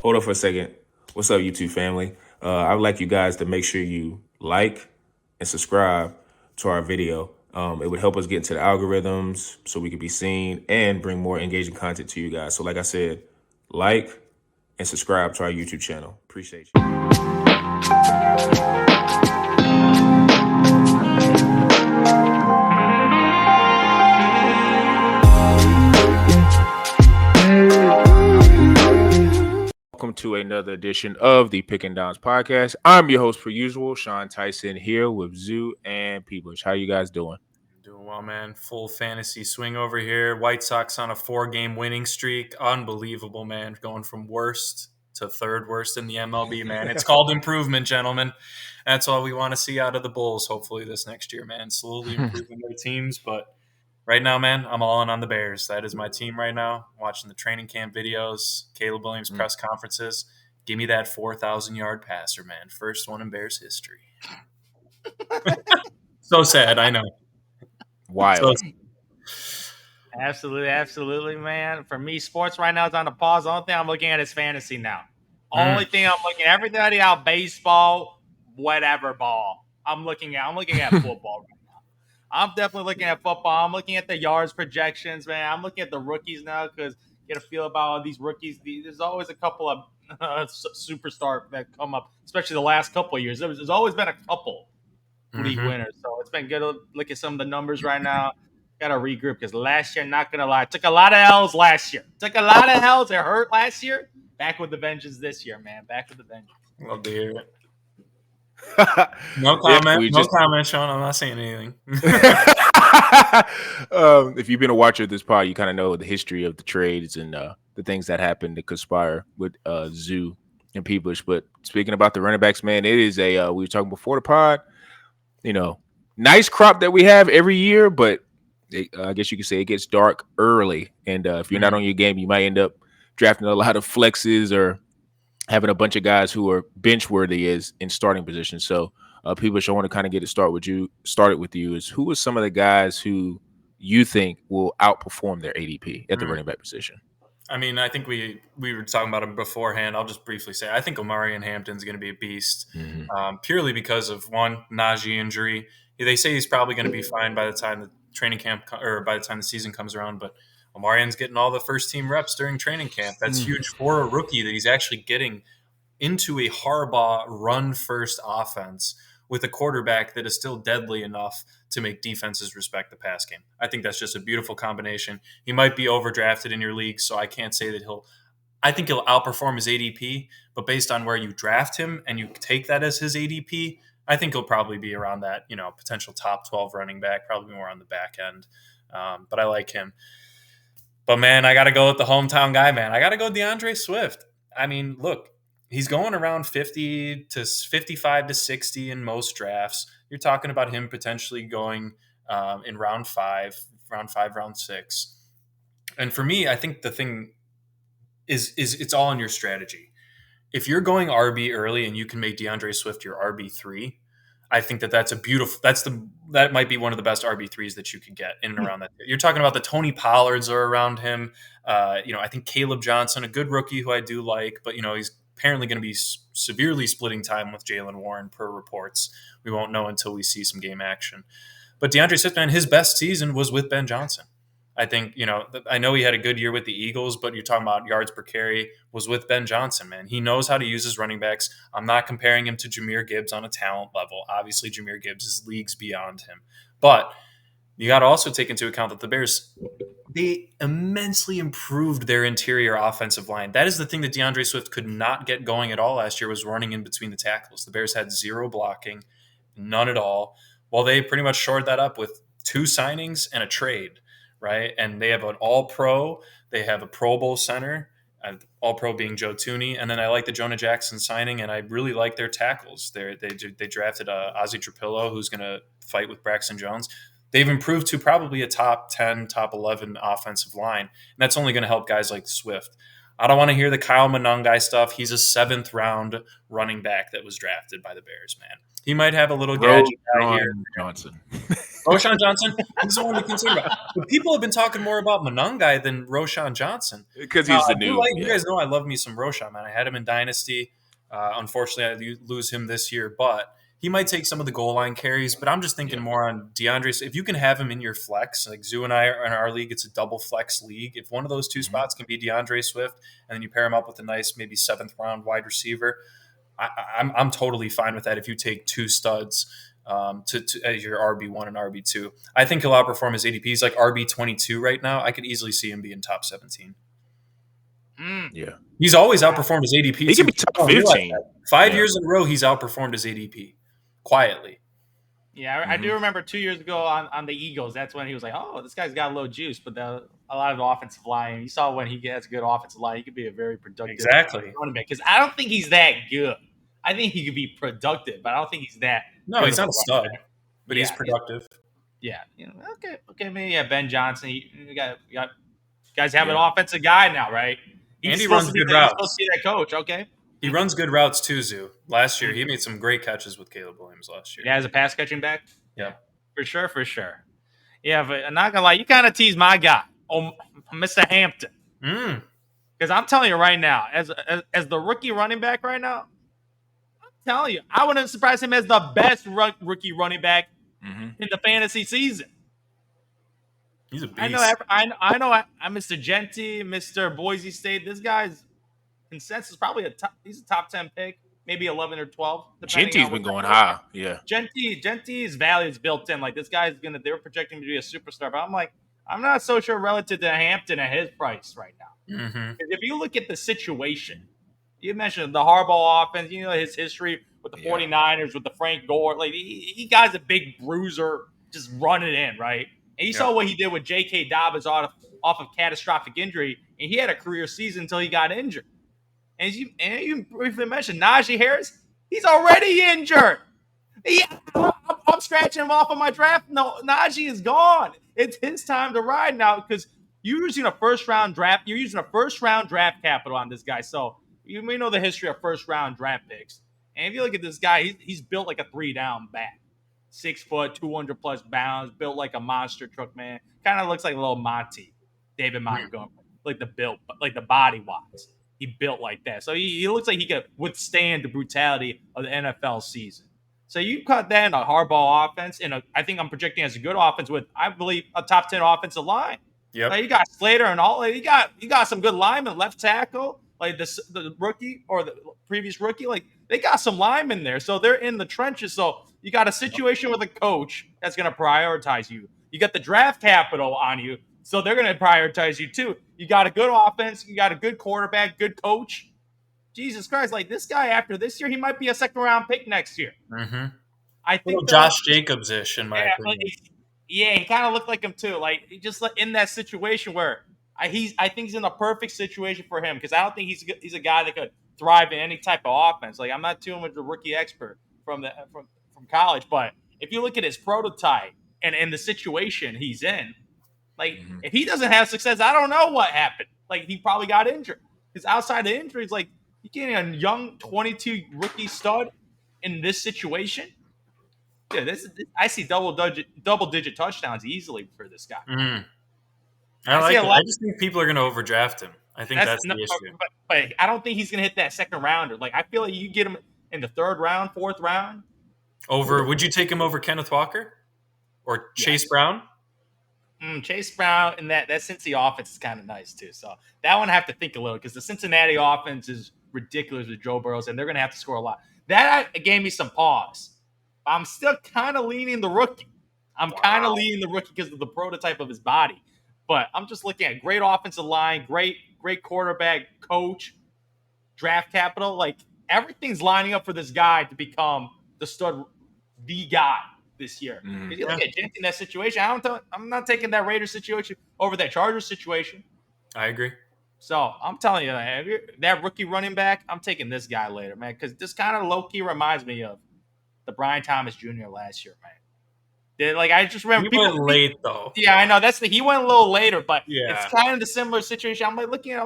Hold on for a second. What's up, YouTube family? I would like you guys to make sure you like and subscribe to our video. It would help us get into the algorithms so we could be seen and bring more engaging content to you guys. So, like I said, like and subscribe to our YouTube channel. Appreciate you. Welcome to another edition of the Pick and Downs podcast. I'm your host, per usual, Sean Tyson, here with Zoo and Peeblers. How you guys doing? Doing well, man. Full fantasy swing over here. White Sox on a 4-game winning streak. Unbelievable, man. Going from worst to third worst in the MLB, man. It's called improvement, gentlemen. That's all we want to see out of the Bulls, hopefully, this next year, man. Slowly improving their teams. But right now, man, I'm all in on the Bears. That is my team right now. Watching the training camp videos, Caleb Williams press conferences. Give me that 4,000-yard passer, man. First one in Bears history. So sad, I know. Wild. Absolutely, man. For me, sports right now is on the pause. The only thing I'm looking at is fantasy now. Only thing I'm looking at, everybody out baseball, whatever ball. I'm looking at football right now. I'm definitely looking at football. I'm looking at the yards projections, man. I'm looking at the rookies now because get a feel about all these rookies. There's always a couple of superstars that come up, especially the last couple of years. There's always been a couple league winners. So it's been good to look at some of the numbers right now. Got to regroup because last year, not going to lie, took a lot of L's last year. Took a lot of L's. It hurt last year. Back with the vengeance this year, man. Back with the vengeance. Love to hear it. No comment. No comment, Sean. I'm not saying anything. If you've been a watcher of this pod, you kind of know the history of the trades and the things that happened to conspire with Zoo and Peeblish. But speaking about the running backs, man, it is we were talking before the pod, nice crop that we have every year, but I guess you could say it gets dark early. And if you're not on your game, you might end up drafting a lot of flexes or having a bunch of guys who are bench worthy as in starting positions. So Peeblish, I want to kind of get it started with you is who are some of the guys who you think will outperform their ADP at the running back position? I mean, I think we were talking about him beforehand. I'll just briefly say I think Omari and Hampton's going to be a beast, purely because of one Najee injury. They say he's probably going to be fine by the time the training camp or by the time the season comes around. But Omari's getting all the first team reps during training camp. That's huge for a rookie that he's actually getting into a Harbaugh run first offense with a quarterback that is still deadly enough to make defenses respect the pass game. I think that's just a beautiful combination. He might be overdrafted in your league, so I can't say that I think he'll outperform his ADP, but based on where you draft him and you take that as his ADP, I think he'll probably be around that, potential top 12 running back, probably more on the back end. But I like him. But, man, I got to go with the hometown guy, man. I got to go DeAndre Swift. I mean, look, he's going around 50 to 55 to 60 in most drafts. You're talking about him potentially going in round 5, round 6. And for me, I think the thing is it's all in your strategy. If you're going RB early and you can make DeAndre Swift your RB3, I think that might be one of the best RB3s that you could get in and around that. You're talking about the Tony Pollards are around him. I think Caleb Johnson, a good rookie who I do like, but he's apparently going to be severely splitting time with Jaylen Warren per reports. We won't know until we see some game action. But DeAndre Swift, man, his best season was with Ben Johnson. I think, I know he had a good year with the Eagles, but you're talking about yards per carry was with Ben Johnson, man. He knows how to use his running backs. I'm not comparing him to Jahmyr Gibbs on a talent level. Obviously, Jahmyr Gibbs is leagues beyond him. But you got to also take into account that the Bears, they immensely improved their interior offensive line. That is the thing that DeAndre Swift could not get going at all last year was running in between the tackles. The Bears had zero blocking, none at all. Well, they pretty much shored that up with 2 signings and a trade. Right, and they have an All-Pro. They have a Pro Bowl center, All-Pro being Joe Thuney, and then I like the Jonah Jackson signing, and I really like their tackles. They drafted Ozzie Trapillo, who's going to fight with Braxton Jones. They've improved to probably a top 10, top 11 offensive line, and that's only going to help guys like Swift. I don't want to hear the Kyle Monangai stuff. He's a 7th-round running back that was drafted by the Bears, man. He might have a little gadget guy here. Johnson. Roshan Johnson, he's the one to consider. But people have been talking more about Monangai than Roshan Johnson. Because Now, he's the I do new. like, you guys know I love me some Roshan, man. I had him in Dynasty. Unfortunately, I lose him this year, but he might take some of the goal line carries. But I'm just thinking more on DeAndre. So if you can have him in your flex, like Zoo and I are in our league, it's a double flex league. If one of those two spots can be DeAndre Swift, and then you pair him up with a nice maybe 7th round wide receiver, I'm totally fine with that. If you take 2 studs as your RB1 and RB2, I think he'll outperform his ADP. He's like RB22 right now. I could easily see him being top 17. Yeah. He's always outperformed his ADP. He could be top 15. 5 years in a row, he's outperformed his ADP quietly. Yeah, I do remember 2 years ago on the Eagles. That's when he was like, "Oh, this guy's got a little juice." But a lot of the offensive line, you saw when he gets a good offensive line, he could be a very productive running back. Because I don't think he's that good. I think he could be productive, but I don't think he's that. No, he's not a stud, but he's productive. Yeah. Okay. Maybe Ben Johnson. You got guys have an offensive guy now, right? And he runs good routes. He's supposed to be that coach. Okay. He runs good routes too, Zoo. Last year, he made some great catches with Caleb Williams last year. Yeah, as a pass catching back? Yeah. For sure. Yeah, but I'm not going to lie. You kind of tease my guy, Mr. Hampton. Because I'm telling you right now, as the rookie running back right now, I'm telling you, I wouldn't surprise him as the best rookie running back in the fantasy season. He's a beast. I know. I'm Mr. Jeanty, Mr. Boise State. This guy's consensus probably he's a top 10 pick, maybe 11 or 12. Jeanty's been going high. Yeah. Jeanty's value is built in. Like, this guy's they're projecting him to be a superstar. But I'm like, I'm not so sure relative to Hampton at his price right now. If you look at the situation, you mentioned the Harbaugh offense, his history with the 49ers, with the Frank Gore. Like, he guy's a big bruiser, just running in, right? And you saw what he did with J.K. Dobbins off of catastrophic injury, and he had a career season until he got injured. And you briefly mentioned Najee Harris. He's already injured. I'm scratching him off of my draft. No, Najee is gone. It's his time to ride now because you're using a first-round draft. You're using a first-round draft capital on this guy. So you may know the history of first-round draft picks. And if you look at this guy, he's built like a 3-down back. 6 foot, 200+ pounds, built like a monster truck, man. Kind of looks like a little Monty, David Montgomery, like the build, like the body-wise. He built like that. So he looks like he could withstand the brutality of the NFL season. So you cut that in a Harbaugh offense, and I think I'm projecting as a good offense with, I believe, a top 10 offensive line. Yep. Like, you got Slater and all. Like, you got some good linemen, left tackle, like the rookie or the previous rookie. Like, they got some linemen there, so they're in the trenches. So you got a situation with a coach that's going to prioritize you. You got the draft capital on you, so they're going to prioritize you too. You got a good offense. You got a good quarterback, good coach. Jesus Christ, like, this guy after this year, he might be a 2nd-round pick next year. I think Josh Jacobs-ish in my opinion. Yeah, he kind of looked like him too. Like, just in that situation where I think he's in a perfect situation for him because I don't think he's a guy that could thrive in any type of offense. Like, I'm not too much of a rookie expert from college, but if you look at his prototype and the situation he's in, like, if he doesn't have success, I don't know what happened. Like, he probably got injured. Because outside of injuries, like, you getting a young 22 rookie stud in this situation? Yeah, I see double-digit touchdowns easily for this guy. I just think people are going to overdraft him. I think that's the issue. But I don't think he's going to hit that 2nd rounder. Like, I feel like you get him in the 3rd round, 4th round. Would you take him over Kenneth Walker or Chase Brown? Chase Brown and that Cincy offense is kind of nice too. So that one I have to think a little because the Cincinnati offense is ridiculous with Joe Burrow, and they're going to have to score a lot. That gave me some pause. I'm still kind of leaning the rookie. Kind of leaning the rookie because of the prototype of his body. But I'm just looking at great offensive line, great quarterback, coach, draft capital. Like, everything's lining up for this guy to become the guy this year. If you look at Jeanty in that situation, I'm not taking that Raiders situation over that Chargers situation. I agree. So I'm telling you, that rookie running back, I'm taking this guy later, man, because this kind of low-key reminds me of the Brian Thomas Jr. last year, man. I just remember he went late though. Yeah, I know he went a little later, but it's kind of the similar situation. I'm like looking at,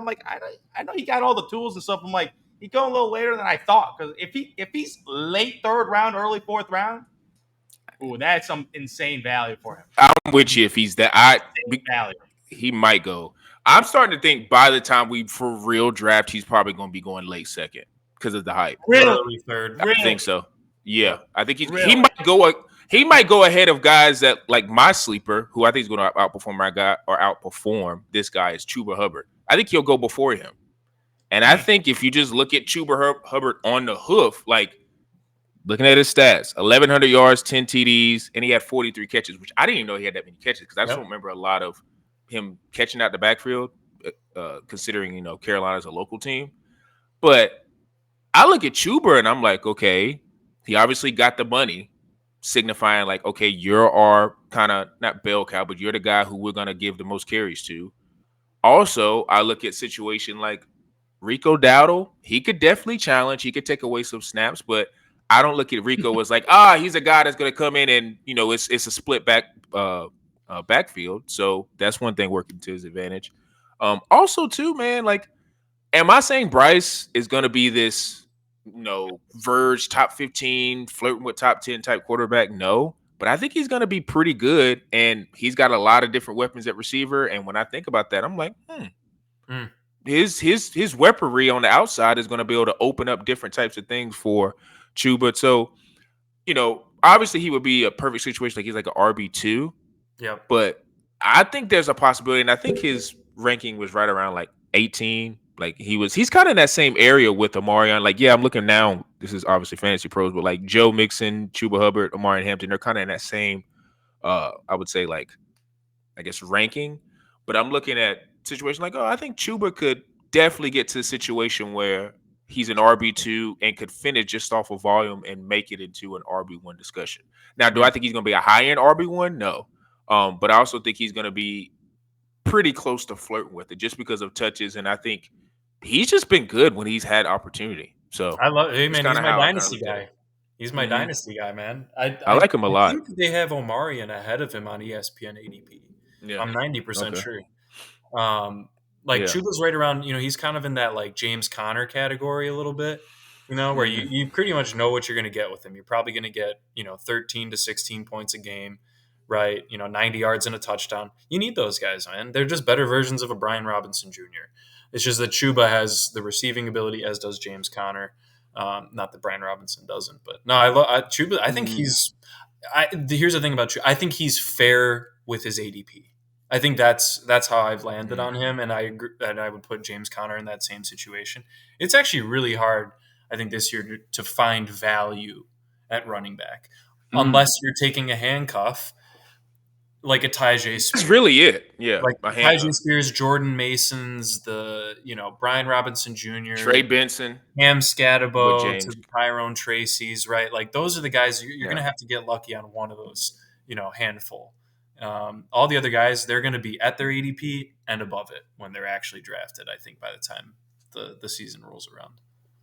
I know he got all the tools and stuff. I'm like, he going a little later than I thought because if he's late 3rd round, early 4th round. Ooh, that's some insane value for him. I'm with you if he's that. Value. He might go. I'm starting to think by the time we for real draft, he's probably going to be going late second because of the hype. Really? Early third. I think so. Yeah, I think he Really? might go. He might go ahead of guys that like my sleeper, who I think is going to outperform my guy or outperform this guy is Chuba Hubbard. I think he'll go before him. And I think if you just look at Chuba Hubbard on the hoof, like looking at his stats, 1,100 yards, 10 TDs, and he had 43 catches, which I didn't even know he had that many catches because I just don't remember a lot of him catching out the backfield, considering, Carolina's a local team. But I look at Chuba and I'm like, okay, he obviously got the money, signifying like, okay, you're our kind of not bell cow, but you're the guy who we're going to give the most carries to. Also, I look at situation like Rico Dowdle. He could definitely challenge. He could take away some snaps, but I don't look at Rico as like, he's a guy that's going to come in and, it's a split backfield. So that's one thing working to his advantage. Also, too, man, like, am I saying Bryce is going to be this, verge top 15, flirting with top 10 type quarterback? No, but I think he's going to be pretty good, and he's got a lot of different weapons at receiver. And when I think about that, I'm like, his weaponry on the outside is going to be able to open up different types of things for Chuba. So, obviously he would be a perfect situation. Like he's like an RB2. Yeah. But I think there's a possibility, and I think his ranking was right around like 18. Like he's kind of in that same area with Omarion. Like, yeah, I'm looking now. This is obviously Fantasy Pros, but like Joe Mixon, Chuba Hubbard, Omarion Hampton, they're kind of in that same, I would say, like, I guess, ranking. But I'm looking at situation like, I think Chuba could definitely get to a situation where he's an RB2 and could finish just off of volume and make it into an RB1 discussion. Now, do I think he's going to be a high-end RB1? No. But I also think he's going to be pretty close to flirting with it just because of touches. And I think he's just been good when he's had opportunity. So I love man. He's my dynasty guy. He's my dynasty guy, man. I like him a lot. I think they have Omarion ahead of him on ESPN ADP. Yeah. I'm 90% sure. Chuba's right around, he's kind of in that like James Conner category a little bit, where you pretty much know what you're going to get with him. You're probably going to get, 13 to 16 points a game, right? 90 yards and a touchdown. You need those guys, man. They're just better versions of a Brian Robinson Jr. It's just that Chuba has the receiving ability, as does James Conner. Not that Brian Robinson doesn't, but no, I love Chuba. I think here's the thing about Chuba. I think he's fair with his ADP. I think that's how I've landed on him, and I agree, and I would put James Conner in that same situation. It's actually really hard, I think, this year to find value at running back, unless you're taking a handcuff like a Tyjae Spears. That's really it. Yeah, like Tyjae Spears, Jordan Mason's, the Brian Robinson Jr., Trey Benson, Cam Scatterbo, to the Tyrone Tracy's, right? Like those are the guys you're going to have to get lucky on one of those, handful. All the other guys, they're going to be at their ADP and above it when they're actually drafted, I think, by the time the season rolls around.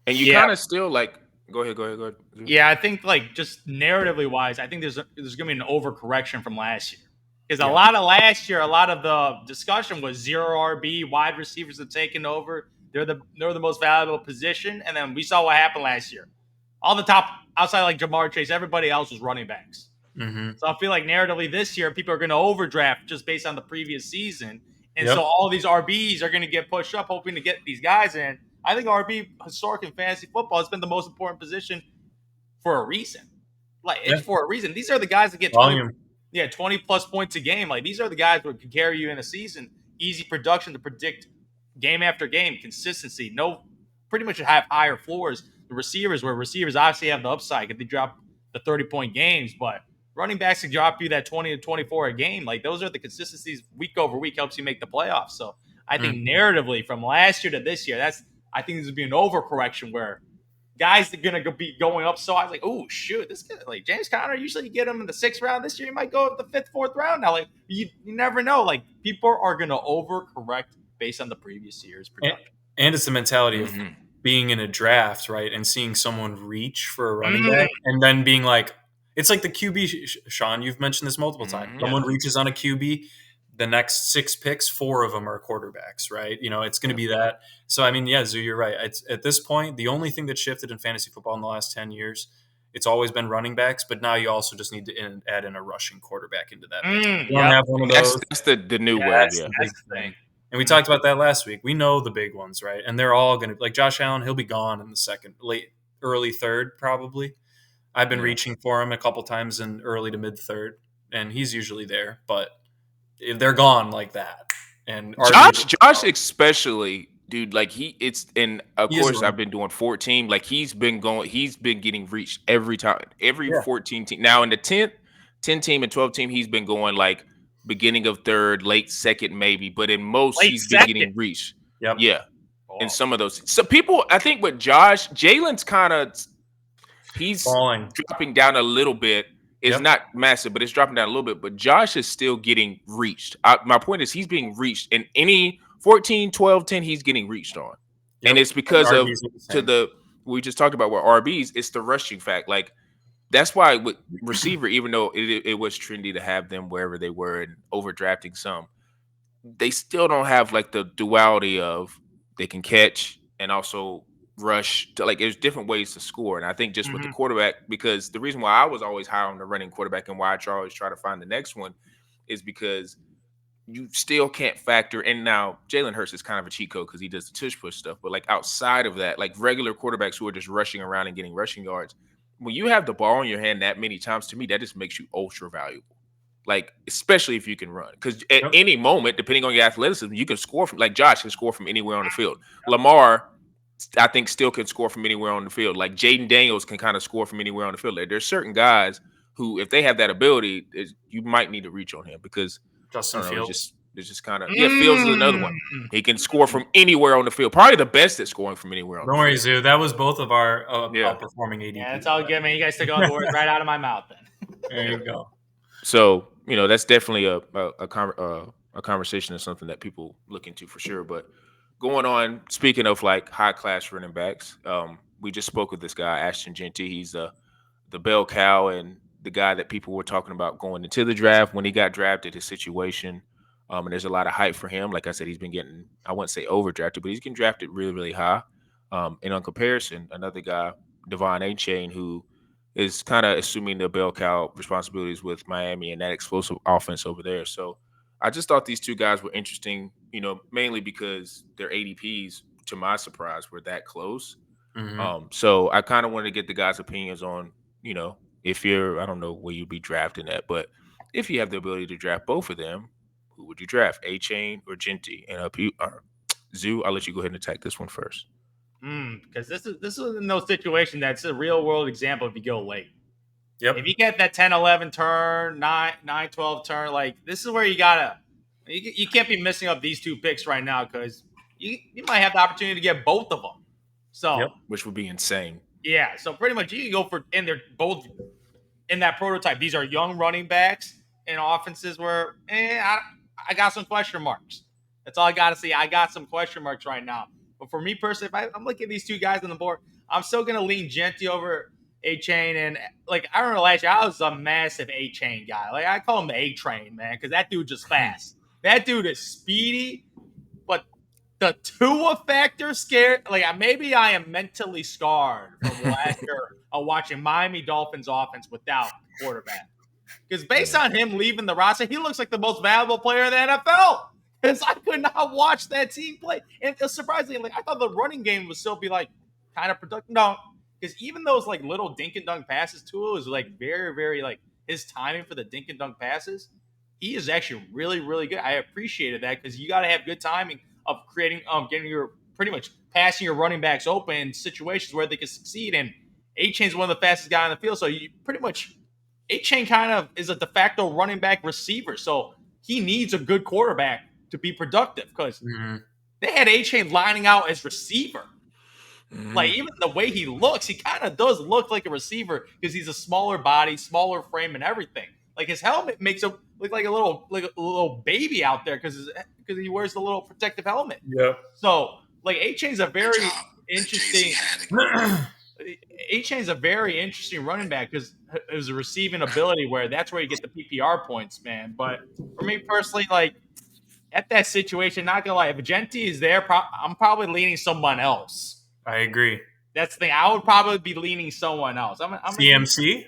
And you kind of still like go ahead. Yeah, I think like just narratively wise, I think there's going to be an overcorrection from last year. Because a lot of last year, a lot of the discussion was zero RB, wide receivers have taken over. They're the most valuable position. And then we saw what happened last year. All the top, outside like Jamar Chase, everybody else was running backs. Mm-hmm. So I feel like narratively this year, people are going to overdraft just based on the previous season. And so all these RBs are going to get pushed up, hoping to get these guys in. I think RB, historic in fantasy football, has been the most important position for a reason. It's for a reason. These are the guys that get 20 plus points a game. Like these are the guys who can carry you in a season. Easy production to predict game after game, consistency. Pretty much have higher floors. The receivers obviously have the upside because they drop the 30-point games, but running backs can drop you that 20 to 24 a game. Like those are the consistencies week over week helps you make the playoffs. So I think narratively from last year to this year, I think there's going to be an overcorrection where guys are going to be going up. So I was like, oh, shoot, this guy, like James Conner, usually you get him in the 6th round. This year, you might go at the 5th, 4th round. Now, like, you never know. Like, people are going to overcorrect based on the previous year's production. And it's the mentality of being in a draft, right, and seeing someone reach for a running back and then being like, it's like the QB, Sean, you've mentioned this multiple times. Someone reaches on a QB. The next 6 picks, 4 of them are quarterbacks, right? It's going to be that. So, I mean, Zoo, you're right. It's, at this point, the only thing that shifted in fantasy football in the last 10 years it's always been running backs, but now you also just need to add in a rushing quarterback into that mix. You don't Yep. have one of those. That's the new wave. That's Yeah. the big thing. And we talked about that last week. We know the big ones, right? And they're all going to, like Josh Allen, he'll be gone in the early third, probably. I've been reaching for him a couple times in early to mid third, and he's usually there, but they're gone like that. And Josh especially, dude, like and of course I've been doing 14. Like he's been getting reached every time, every 14 team. Now in the 10 team and 12 team, he's been going like beginning of third, late second, maybe, but in most he's been getting reached. Yep. Yeah. In some of those. So people, I think with Jalen's kind of he's falling, dropping down a little bit. It's not massive, but it's dropping down a little bit. But Josh is still getting reached. My point is he's being reached in any 14, 12, 10, he's getting reached on. And it's because of we just talked about with RBs, it's the rushing fact. Like that's why with receiver, even though it was trendy to have them wherever they were and overdrafting some, they still don't have like the duality of they can catch and also rush to, like there's different ways to score. And I think just with the quarterback, because the reason why I was always high on the running quarterback and why I always try to find the next one is because you still can't factor in. Now Jalen Hurts is kind of a cheat code because he does the tush push stuff, but like outside of that, like regular quarterbacks who are just rushing around and getting rushing yards, when you have the ball in your hand that many times, to me that just makes you ultra valuable. Like, especially if you can run. Because at any moment, depending on your athleticism, you can score from, like Josh can score from anywhere on the field. Lamar, I think, still can score from anywhere on the field. Like Jaden Daniels can kind of score from anywhere on the field. There's certain guys who, if they have that ability, you might need to reach on him because Justin Fields. It's just kind of Fields is another one. He can score from anywhere on the field. Probably the best at scoring from anywhere on the field. Don't worry, Zoo. That was both of our outperforming ADP. Yeah, that's all good, man. You guys took all the words right out of my mouth then. There you go. So, that's definitely a conversation and something that people look into for sure. But going on, speaking of like high class running backs, we just spoke with this guy, Ashton Jeanty. He's the bell cow and the guy that people were talking about going into the draft when he got drafted, his situation. And there's a lot of hype for him. Like I said, he's been getting, I wouldn't say overdrafted, but he's getting drafted really, really high. And on comparison, another guy, Devon Achane, who is kind of assuming the bell cow responsibilities with Miami and that explosive offense over there. So I just thought these two guys were interesting, mainly because their ADPs, to my surprise, were that close. So I kind of wanted to get the guys' opinions on, if you're, I don't know where you'd be drafting at, but if you have the ability to draft both of them, who would you draft, Achane or Jeanty? And Zoo, I'll let you go ahead and attack this one first. Because this is in those situations that's a real world example if you go late. Yep. If you get that 10-11 turn, 9-12 turn, like this is where you can't be missing up these two picks right now because you might have the opportunity to get both of them. So which would be insane. Yeah. So pretty much you can go for, and they're both in that prototype. These are young running backs in offenses where I got some question marks. That's all I got to see. I got some question marks right now. But for me personally, if I'm looking at these two guys on the board, I'm still going to lean Jeanty over Achane. And like, I remember last year, I was a massive Achane guy. Like, I call him the A-Train, man, because that dude just fast. That dude is speedy. But the Tua factor scared. Like, maybe I am mentally scarred from last year of watching Miami Dolphins offense without quarterback. Because based on him leaving the roster, he looks like the most valuable player in the NFL. Because I could not watch that team play. And surprisingly, like I thought the running game would still be like kind of productive. No, because even those like little dink and dunk passes, Tua is like very, very like his timing for the dink and dunk passes. He is actually really, really good. I appreciated that because you got to have good timing of creating, getting your pretty much passing your running backs open in situations where they can succeed. And Achane is one of the fastest guys on the field, so you pretty much Achane kind of is a de facto running back receiver. So he needs a good quarterback to be productive because they had Achane lining out as receiver. Like even the way he looks, he kind of does look like a receiver because he's a smaller body, smaller frame, and everything. Like his helmet makes him look like a little baby out there because he wears the little protective helmet. Yeah. So like Achane's a very interesting. Achane's a very interesting running back because it was a receiving ability where that's where you get the PPR points, man. But for me personally, like at that situation, not gonna lie, if Jeanty is there, I'm probably leaning someone else. I agree. That's the thing. I would probably be leaning someone else. I'm CMC.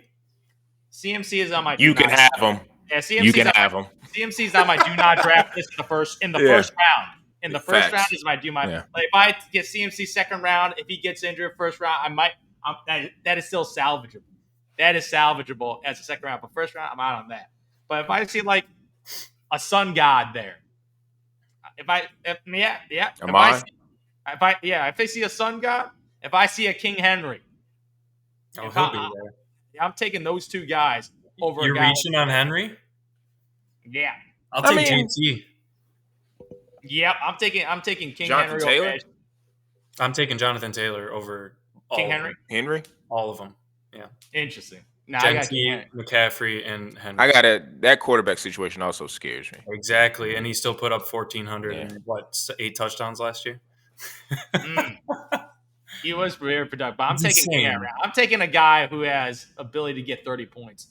CMC is on my. You can have them. Yeah, You can have them. CMC's on my do not draft list in the first round. In the first Facts. round is my do my. Yeah. Like if I get CMC second round, if he gets injured first round, I might. That is still salvageable. That is salvageable as a second round. But first round, I'm out on that. But if I see like a sun god there, if I see a sun god, if I see a King Henry, Oh, he'll be there. I'm taking those two guys over. You're reaching on Henry. Yeah, I'll take JT. Yep, I'm taking King Jonathan Henry Taylor? over I'm taking Jonathan Taylor over King Henry. Henry? All of them. Yeah. Interesting. Nah, I got King Jeanty, Henry. McCaffrey, and Henry. I got that quarterback situation also scares me. Exactly, and he still put up 1,400 Yeah. and 8 touchdowns last year. He was very productive. But I'm It's taking King insane. Henry. I'm taking a guy who has ability to get 30 points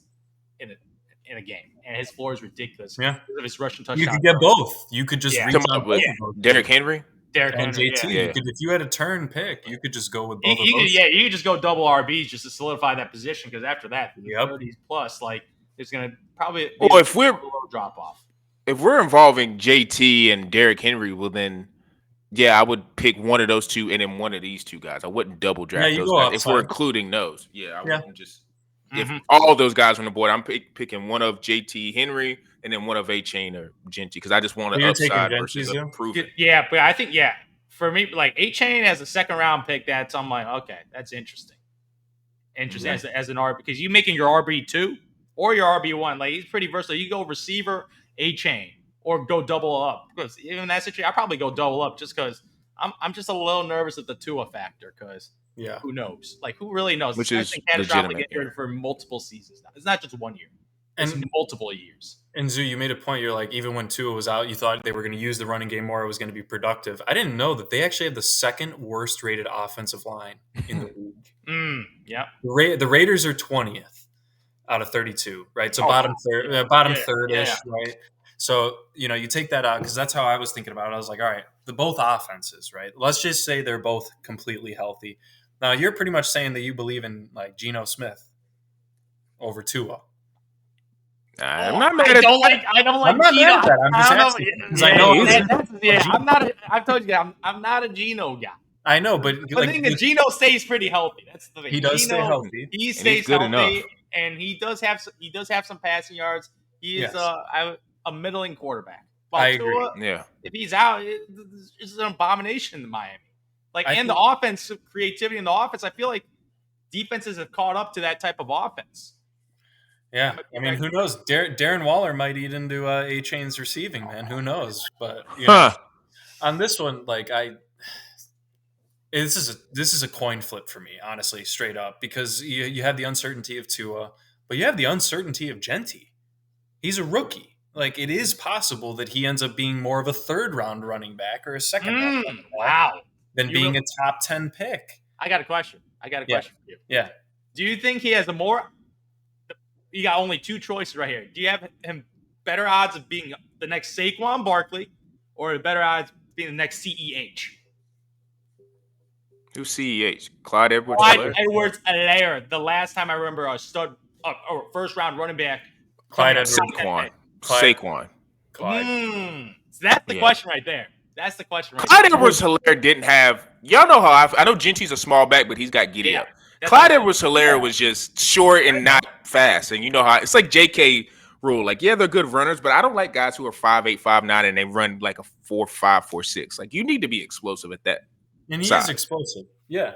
in a game, and his floor is ridiculous. Yeah. Because of his rushing touchdown. You could get both. You could just Yeah. reach Come on up with both of those. Derrick Henry. Derrick and Henry. JT. Yeah. You could, if you had a turn pick, you could just go with both of those. You could just go double RBs just to solidify that position because after that, the Yep. 30s plus, like, there's going to probably be Well, if a little drop off. If we're involving JT and Derrick Henry, well then, yeah, I would pick one of those two and then one of these two guys. I wouldn't double draft you those go guys if we're upside. including those. Yeah, I wouldn't just. If Mhm. all those guys on the board, I'm picking one of JT Henry and then one of Achane or Jeanty because I just want an You're taking upside Jeanty's, versus yeah? a proven. Yeah, but I think, for me, like, Achane as a second round pick, I'm like, okay, that's interesting. As an RB, because you making your RB2 or your RB1, like, he's pretty versatile. You go receiver, Achane, or go double up. Because even in that situation, I probably go double up just because I'm just a little nervous at the Tua factor because who knows? Like, who really knows? Which This is guy's been catastrophically legitimate, injured for multiple seasons now. It's not just 1 year. It's multiple years. And Zoo, you made a point. You're like, even when Tua was out, you thought they were going to use the running game more. It was going to be productive. I didn't know that they actually had the second worst rated offensive line in the league. Yeah. The Raiders are 20th out of 32, right? So bottom third-ish, right? So, you take that out because that's how I was thinking about it. I was like, all right, the both offenses, right? Let's just say they're both completely healthy. Now, you're pretty much saying that you believe in, like, Geno Smith over Tua. I'm not mad I at don't like I'm not Geno. mad at that. I'm just asking. 'Cause I know I'm not. I've told you, I'm not a Geno guy. I know, but I think that Geno stays pretty healthy. That's the thing. He does stay healthy. He stays good healthy, enough. and he does have some passing yards. He is a middling quarterback. While I agree. Tua, Yeah. if he's out, it's an abomination in Miami. The offense, creativity in the offense, I feel like defenses have caught up to that type of offense. Yeah, I mean, who knows? Darren Waller might eat into Achane's receiving, man. Who knows? But on this one, this is a coin flip for me, honestly, straight up, because you have the uncertainty of Tua, but you have the uncertainty of Jeanty. He's a rookie. Like, it is possible that he ends up being more of a third round running back or a second round running back than being a top 10 pick. I got a question. For you. Yeah. Do you think he has a more? You got only two choices right here. Do you have him better odds of being the next Saquon Barkley, or better odds of being the next CEH? Who's CEH? Clyde Edwards. Clyde Edwards-Helaire. The last time I remember a stud or first round running back. Clyde Edwards. Saquon. Clyde. So that's the question right there. That's the question right Clyde there. Edwards-Helaire didn't have. Y'all know how I know Jeanty's a small back, but he's got giddy up. Clyde Edwards-Helaire was just short and not fast, and you know how it's like JK rule. Like, yeah, they're good runners, but I don't like guys who are 5'8", 5'9", and they run like a 4'5", 4'6". Like, you need to be explosive at that. And he is explosive. Yeah.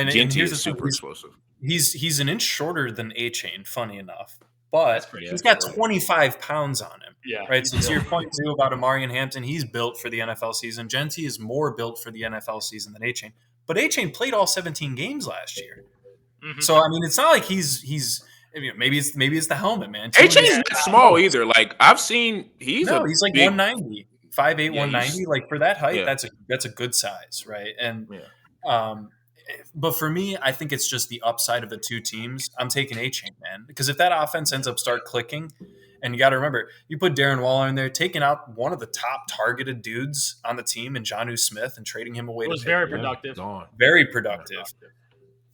Jeanty is super explosive. He's an inch shorter than Achane, funny enough. But he's got cool. 25 pounds on him. Yeah. Right. So to your point too about Amari and Hampton, he's built for the NFL season. Jeanty is more built for the NFL season than Achane. But Achane played all 17 games last year. Mm-hmm. So I mean, it's not like he's maybe it's the helmet, man. Achane's not small either. Like, I've seen he's like big, 190. 5'8", 190. Like, for that height, that's a good size, right? And but for me, I think it's just the upside of the two teams. I'm taking Achane, man, because if that offense ends up start clicking, And you got to remember, you put Darren Waller in there, taking out one of the top targeted dudes on the team in Jonnu Smith and trading him away It to was Pickett. very productive. Very productive.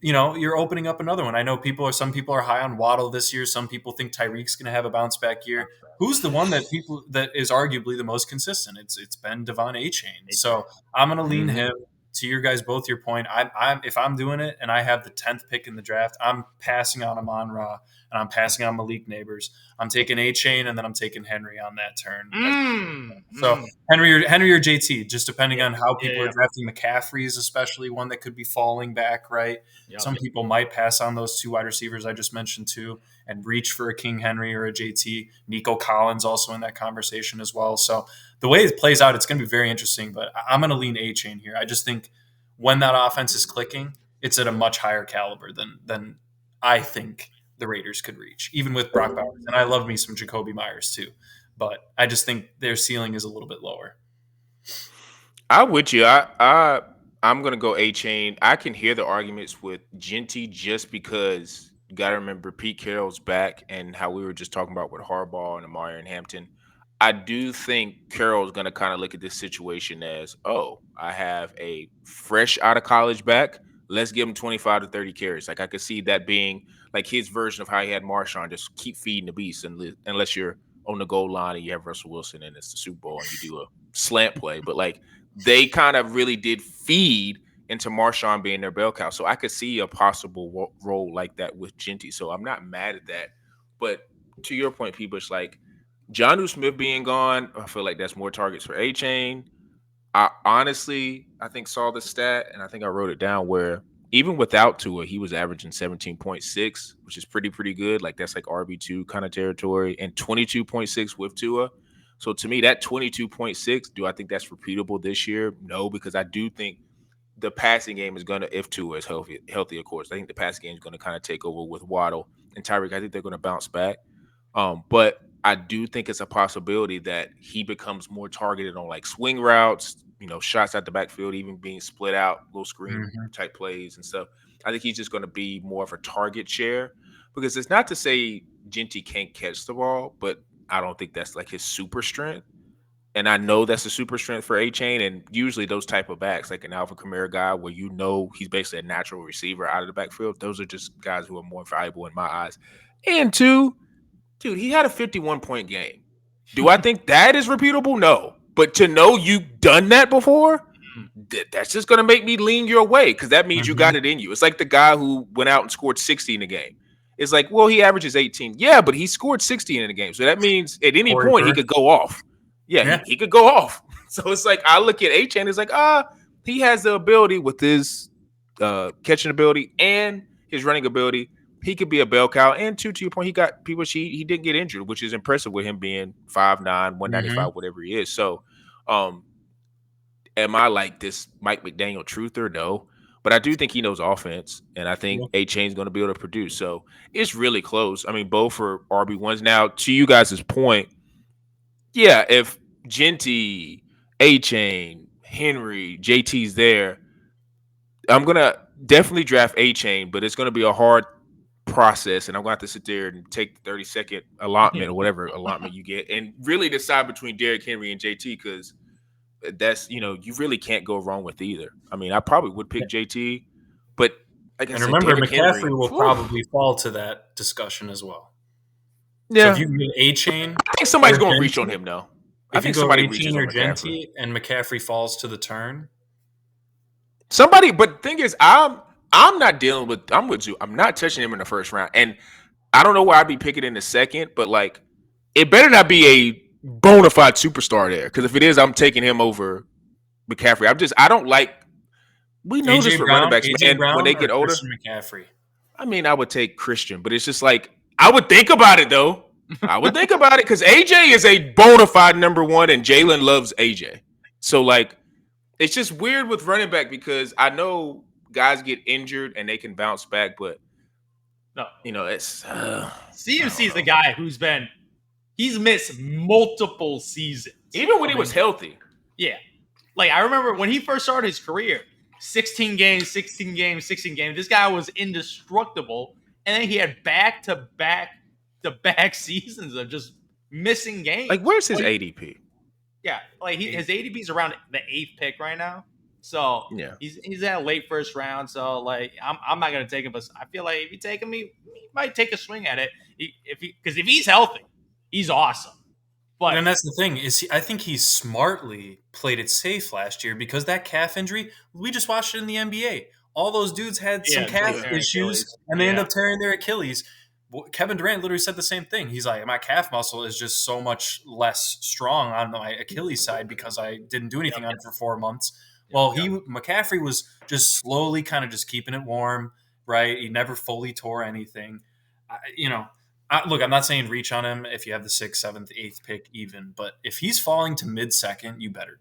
You're opening up another one. I know some people are high on Waddle this year. Some people think Tyreek's going to have a bounce back year. Who's the one that is arguably the most consistent? It's been Devon Achane. So I'm going to lean him. To your guys, both your point. If I'm doing it and I have the 10th pick in the draft, I'm passing on Amon-Ra and I'm passing on Malik Neighbors. I'm taking Achane and then I'm taking Henry on that turn. So Henry or JT, just depending on how people are drafting. McCaffrey is especially one that could be falling back, right? Yep. Some people might pass on those two wide receivers I just mentioned too and reach for a King Henry or a JT. Nico Collins also in that conversation as well. So the way it plays out, it's going to be very interesting, but I'm going to lean Achane here. I just think when that offense is clicking, it's at a much higher caliber than I think the Raiders could reach, even with Brock Bowers. And I love me some Jacoby Myers too, but I just think their ceiling is a little bit lower. I'm with you. I'm gonna go Achane. I can hear the arguments with Jeanty just because you got to remember Pete Carroll's back and how we were just talking about with Harbaugh and Amari and Hampton. I do think Carroll's going to kind of look at this situation as, oh, I have a fresh out of college back. Let's give him 25 to 30 carries. Like I could see that being like his version of how he had Marshawn, just keep feeding the beast unless you're on the goal line and you have Russell Wilson and it's the Super Bowl and you do a slant play. But like they kind of really did feed into Marshawn being their bell cow. So I could see a possible role like that with Jeanty. So I'm not mad at that. But to your point, Peebush, like Jonnu Smith being gone, I feel like that's more targets for Achane. I think saw the stat, and I think I wrote it down where even without Tua, he was averaging 17.6, which is pretty good. Like that's like RB2 kind of territory, and 22.6 with Tua. So to me, that 22.6, do I think that's repeatable this year? No, because I do think the passing game is going to, if Tua is healthy, of course, I think the passing game is going to kind of take over with Waddle and Tyreek. I think they're going to bounce back. But I do think it's a possibility that he becomes more targeted on like swing routes, shots at the backfield, even being split out, little screen type plays and stuff. I think he's just going to be more of a target share because it's not to say Jeanty can't catch the ball, but I don't think that's like his super strength. And I know that's a super strength for Achane, and usually those type of backs, like an Alpha Kamara guy, where he's basically a natural receiver out of the backfield, those are just guys who are more valuable in my eyes. And two, dude, he had a 51-point game. Do I think that is repeatable? No. But to know you've done that before, that's just going to make me lean your way because that means you got it in you. It's like the guy who went out and scored 60 in a game. It's like, well, he averages 18. Yeah, but he scored 60 in a game. So that means at any point he could go off. Yeah. He could go off. So it's like I look at Achane, it's like, he has the ability with his catching ability and his running ability. He could be a bell cow. And to your point, he didn't get injured, which is impressive with him being 5'9", 195, whatever he is. So am I like this Mike McDaniel truther? No. But I do think he knows offense, and I think Achane's going to be able to produce. So it's really close. I mean, both are RB1s. Now, to you guys' point, yeah, if Jeanty, Achane, Henry, JT's there, I'm going to definitely draft Achane, but it's going to be a hard process, and I'm going to have to sit there and take the 30-second allotment or whatever allotment you get and really decide between Derrick Henry and JT because that's, you really can't go wrong with either. I mean, I probably would pick JT, but like I said, remember, Derrick McCaffrey Henry, will probably fall to that discussion as well. Yeah. So if you get Achane, I think somebody's going to reach on him, though. I think somebody reaches on McCaffrey and McCaffrey falls to the turn. Somebody, but the thing is, I'm not dealing with. I'm with you. I'm not touching him in the first round, and I don't know where I'd be picking in the second. But like, it better not be a bona fide superstar there, because if it is, I'm taking him over McCaffrey. I don't like. We know this for running backs, man. When they get older, Christian McCaffrey. I mean, I would take Christian, but it's just like I would think about it though. I would think about it because AJ is a bona fide number one, and Jalen loves AJ. So like. It's just weird with running back because I know guys get injured and they can bounce back, but it's CMC is the guy he's missed multiple seasons, even when he was healthy. Yeah, like I remember when he first started his career, 16 games. This guy was indestructible, and then he had back-to-back seasons of just missing games. Like, where's his ADP? Yeah, like his ADP is around the 8th pick right now. So Yeah. he's at late first round. So like I'm not gonna take him, but I feel like if you take him, he might take a swing at it. Because if he's healthy, he's awesome. But and that's the thing is, I think he smartly played it safe last year because that calf injury. We just watched it in the NBA. All those dudes had some calf issues, and they end up tearing their Achilles. Kevin Durant literally said the same thing. He's like, my calf muscle is just so much less strong on my Achilles side because I didn't do anything on it for 4 months. Well, McCaffrey was just slowly kind of just keeping it warm, right? He never fully tore anything. Look, I'm not saying reach on him if you have the 6th, 7th, 8th pick even, but if he's falling to mid-second, you better.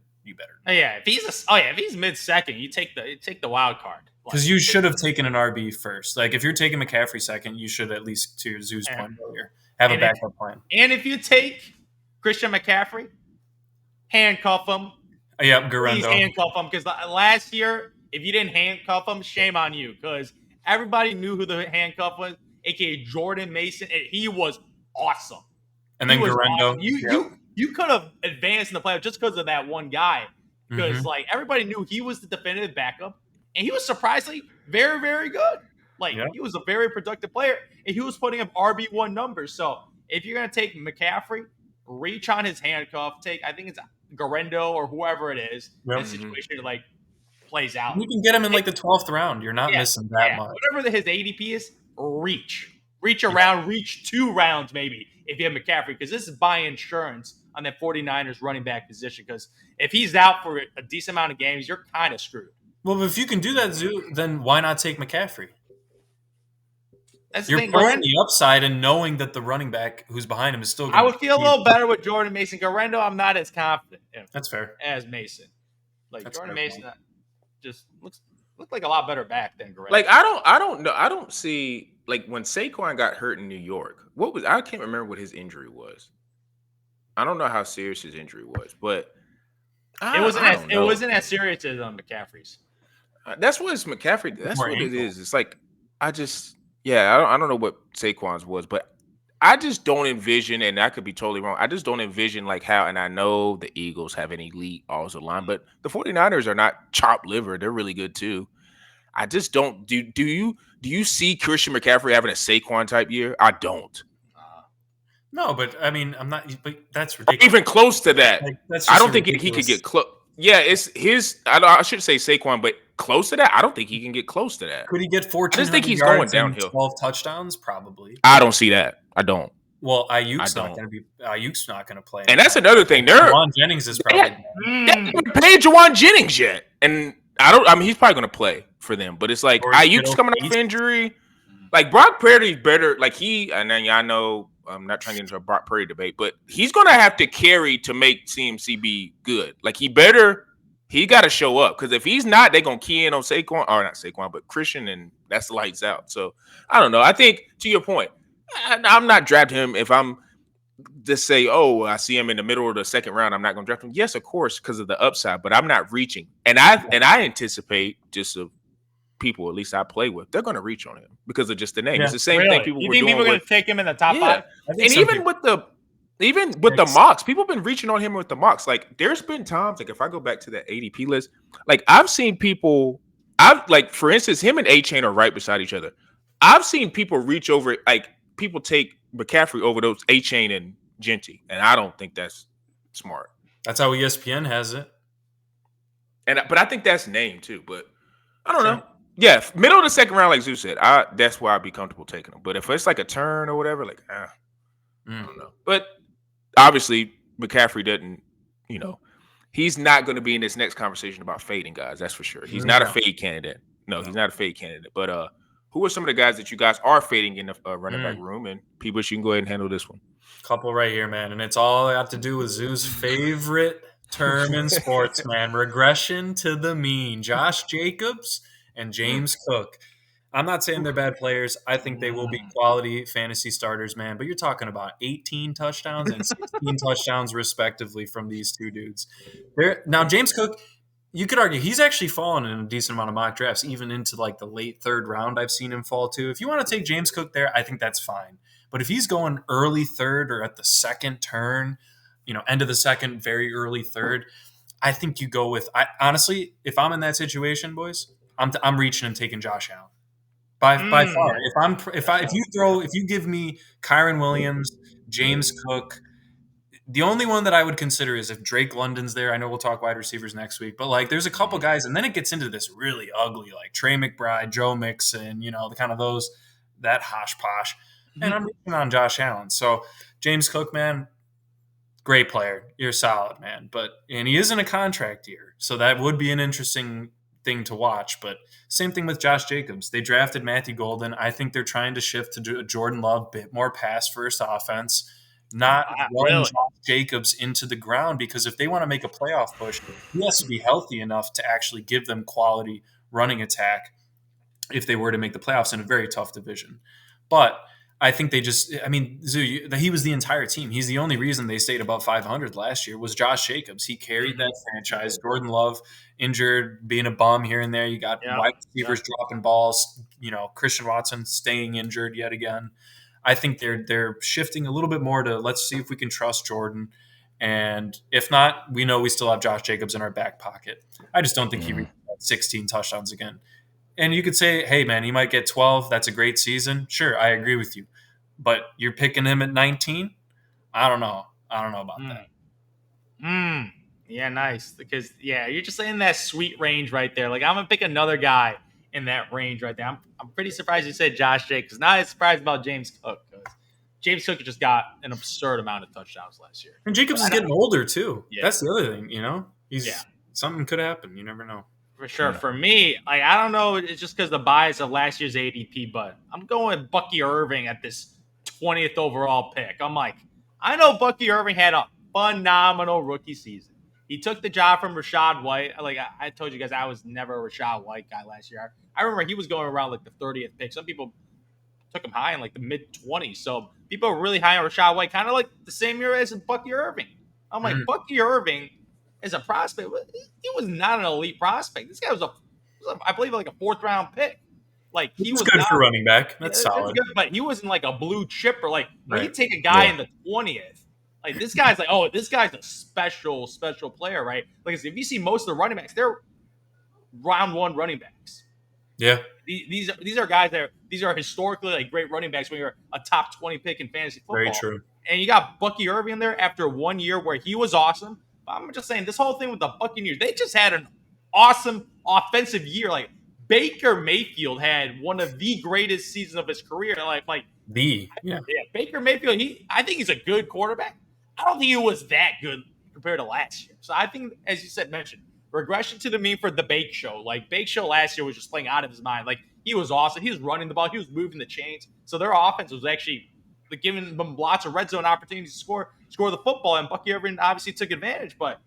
Oh yeah, if he's mid-second, you take the wild card. Because you should have taken an RB first. Like if you're taking McCaffrey second, you should at least, to Zoo's point earlier, have a backup plan. And if you take Christian McCaffrey, handcuff him. Yeah, Garendo. Please handcuff him because last year, if you didn't handcuff him, shame on you because everybody knew who the handcuff was, aka Jordan Mason, and he was awesome. And then Garendo. Awesome. You could have advanced in the playoffs just because of that one guy. Because like everybody knew he was the definitive backup, and he was surprisingly very, very good. Like he was a very productive player, and he was putting up RB1 numbers. So if you're gonna take McCaffrey, reach on his handcuff. I think it's Garendo or whoever it is. The situation like plays out. You can get him in like the 12th round. You're not missing that much. Whatever his ADP is, reach around, reach 2 rounds maybe if you have McCaffrey, because this is buying insurance on that 49ers running back position. Because if he's out for a decent amount of games, you're kind of screwed. Well, if you can do that, Zoo, then why not take McCaffrey? You're playing the upside and knowing that the running back who's behind him is still going to I would feel a little better with Jordan Mason. Garendo, I'm not as confident in. That's fair. As Mason. Like Jordan Mason just looks like a lot better back than Garendo. Like I don't know. I don't see like when Saquon got hurt in New York. I can't remember what his injury was. I don't know how serious his injury was, but it wasn't as serious as McCaffrey's. That's what it's McCaffrey. That's what it is. It's like I don't know what Saquon's was, but I just don't envision, and I could be totally wrong. I just don't envision like how, and I know the Eagles have an elite offensive line, but the 49ers are not chopped liver. They're really good too. I just don't. Do you see Christian McCaffrey having a Saquon type year? I don't. No, but I mean, I'm not. But that's ridiculous. Even close to that. Like, I don't think he could get close. Yeah, it's his. I should say Saquon, but close to that, I don't think he can get close to that. Could he get 14? I just think he's going downhill. 12 touchdowns, probably. I don't see that. I don't. Well, Ayuk's not going to play. And that's another thing. Juwan Jennings is probably. They haven't paid Juwan Jennings yet, and I mean, he's probably going to play for them. But it's like Ayuk's coming off injury. Like Brock Purdy's better. Like and then I know I'm not trying to get into a Brock Purdy debate, but he's going to have to carry to make CMC be good. Like he got to show up because if he's not, they're going to key in on Saquon, or not Saquon, but Christian, and that's the lights out. So I don't know. I think to your point, I'm not drafting him if I'm just say, oh, I see him in the middle of the 2nd round. I'm not going to draft him. Yes, of course, because of the upside, but I'm not reaching. And I anticipate just of people, at least I play with, they're going to reach on him because of just the name. It's the same thing people were doing. You think people are going to take him in the top 5? And even with the mocks, people have been reaching on him with the mocks. Like there's been times, like if I go back to that ADP list, like I've seen people, for instance, him and Achane are right beside each other. I've seen people reach over, like people take McCaffrey over those Achane and Jeanty, and I don't think that's smart. That's how ESPN has it. But I think that's name too. But I don't know. Yeah, middle of the 2nd round, like Zeus said, that's where I'd be comfortable taking him. But if it's like a turn or whatever, like I don't know. But obviously, McCaffrey doesn't. He's not going to be in this next conversation about fading guys. That's for sure. He's not a fade candidate. No, he's not a fade candidate. But who are some of the guys that you guys are fading in the running back room? And people, you can go ahead and handle this one. Couple right here, man. And it's all got to do with Zoo's favorite term in sports, man. Regression to the mean. Josh Jacobs and James Cook. I'm not saying they're bad players. I think they will be quality fantasy starters, man. But you're talking about 18 touchdowns and 16 touchdowns, respectively, from these two dudes. Now, James Cook, you could argue he's actually fallen in a decent amount of mock drafts, even into like the late 3rd round. I've seen him fall to. If you want to take James Cook there, I think that's fine. But if he's going early third or at the second turn, end of the second, very early third, I think you go with. I honestly, if I'm in that situation, boys, I'm reaching and taking Josh Allen by far. If you give me Kyron Williams, James Cook. The only one that I would consider is if Drake London's there. I know we'll talk wide receivers next week, but like there's a couple guys, and then it gets into this really ugly, like Trey McBride, Joe Mixon, the kind of that hosh posh. And I'm reaching on Josh Allen. So James Cook, man, great player. You're solid, man. And he is in a contract year, so that would be an interesting thing to watch. But same thing with Josh Jacobs. They drafted Matthew Golden. I think they're trying to shift to Jordan Love, bit more pass first offense. Not run Josh Jacobs into the ground, because if they want to make a playoff push, he has to be healthy enough to actually give them quality running attack if they were to make the playoffs in a very tough division. But I think he was the entire team. He's the only reason they stayed above 500 last year was Josh Jacobs. He carried that franchise. Jordan Love injured, being a bum here and there. You got wide receivers dropping balls. Christian Watson staying injured yet again. I think they're shifting a little bit more to let's see if we can trust Jordan, and if not, we know we still have Josh Jacobs in our back pocket. I just don't think he reached 16 touchdowns again. And you could say, hey man, he might get 12. That's a great season. Sure, I agree with you, but you're picking him at 19. I don't know about that. Yeah, nice. Because you're just in that sweet range right there. Like I'm gonna pick another guy in that range right there. I'm pretty surprised you said Josh Jacobs. Not as surprised about James Cook, because James Cook just got an absurd amount of touchdowns last year. And Jacobs is getting older too. Yeah. That's the other thing, something could happen. You never know. For sure. For me, I don't know. It's just because the bias of last year's ADP, but I'm going with Bucky Irving at this 20th overall pick. I'm like, I know Bucky Irving had a phenomenal rookie season. He took the job from Rachaad White. Like I told you guys, I was never a Rachaad White guy last year. I remember he was going around like the 30th pick. Some people took him high in like the mid-20s. So people are really high on Rachaad White, kind of like the same year as Bucky Irving. I'm like, Bucky Irving is a prospect. He was not an elite prospect. This guy was I believe, like a 4th-round pick. Like he was good for running back. That's solid. Good, but he wasn't like a blue chipper. Like when you take a guy in the 20th. Like this guy's like, oh, this guy's a special player, right? Like if you see most of the running backs, they're round 1 running backs. Yeah. These are guys these are historically like great running backs when you're a top 20 pick in fantasy football. Very true. And you got Bucky Irving in there after 1 year where he was awesome. But I'm just saying, this whole thing with the Buccaneers, they just had an awesome offensive year. Like Baker Mayfield had one of the greatest seasons of his career. Baker Mayfield, I think he's a good quarterback. I don't think he was that good compared to last year. So I think, as you mentioned, regression to the mean for the Bake Show. Like Bake Show last year was just playing out of his mind. Like he was awesome. He was running the ball. He was moving the chains. So their offense was actually giving them lots of red zone opportunities to score the football. And Bucky Irving obviously took advantage. But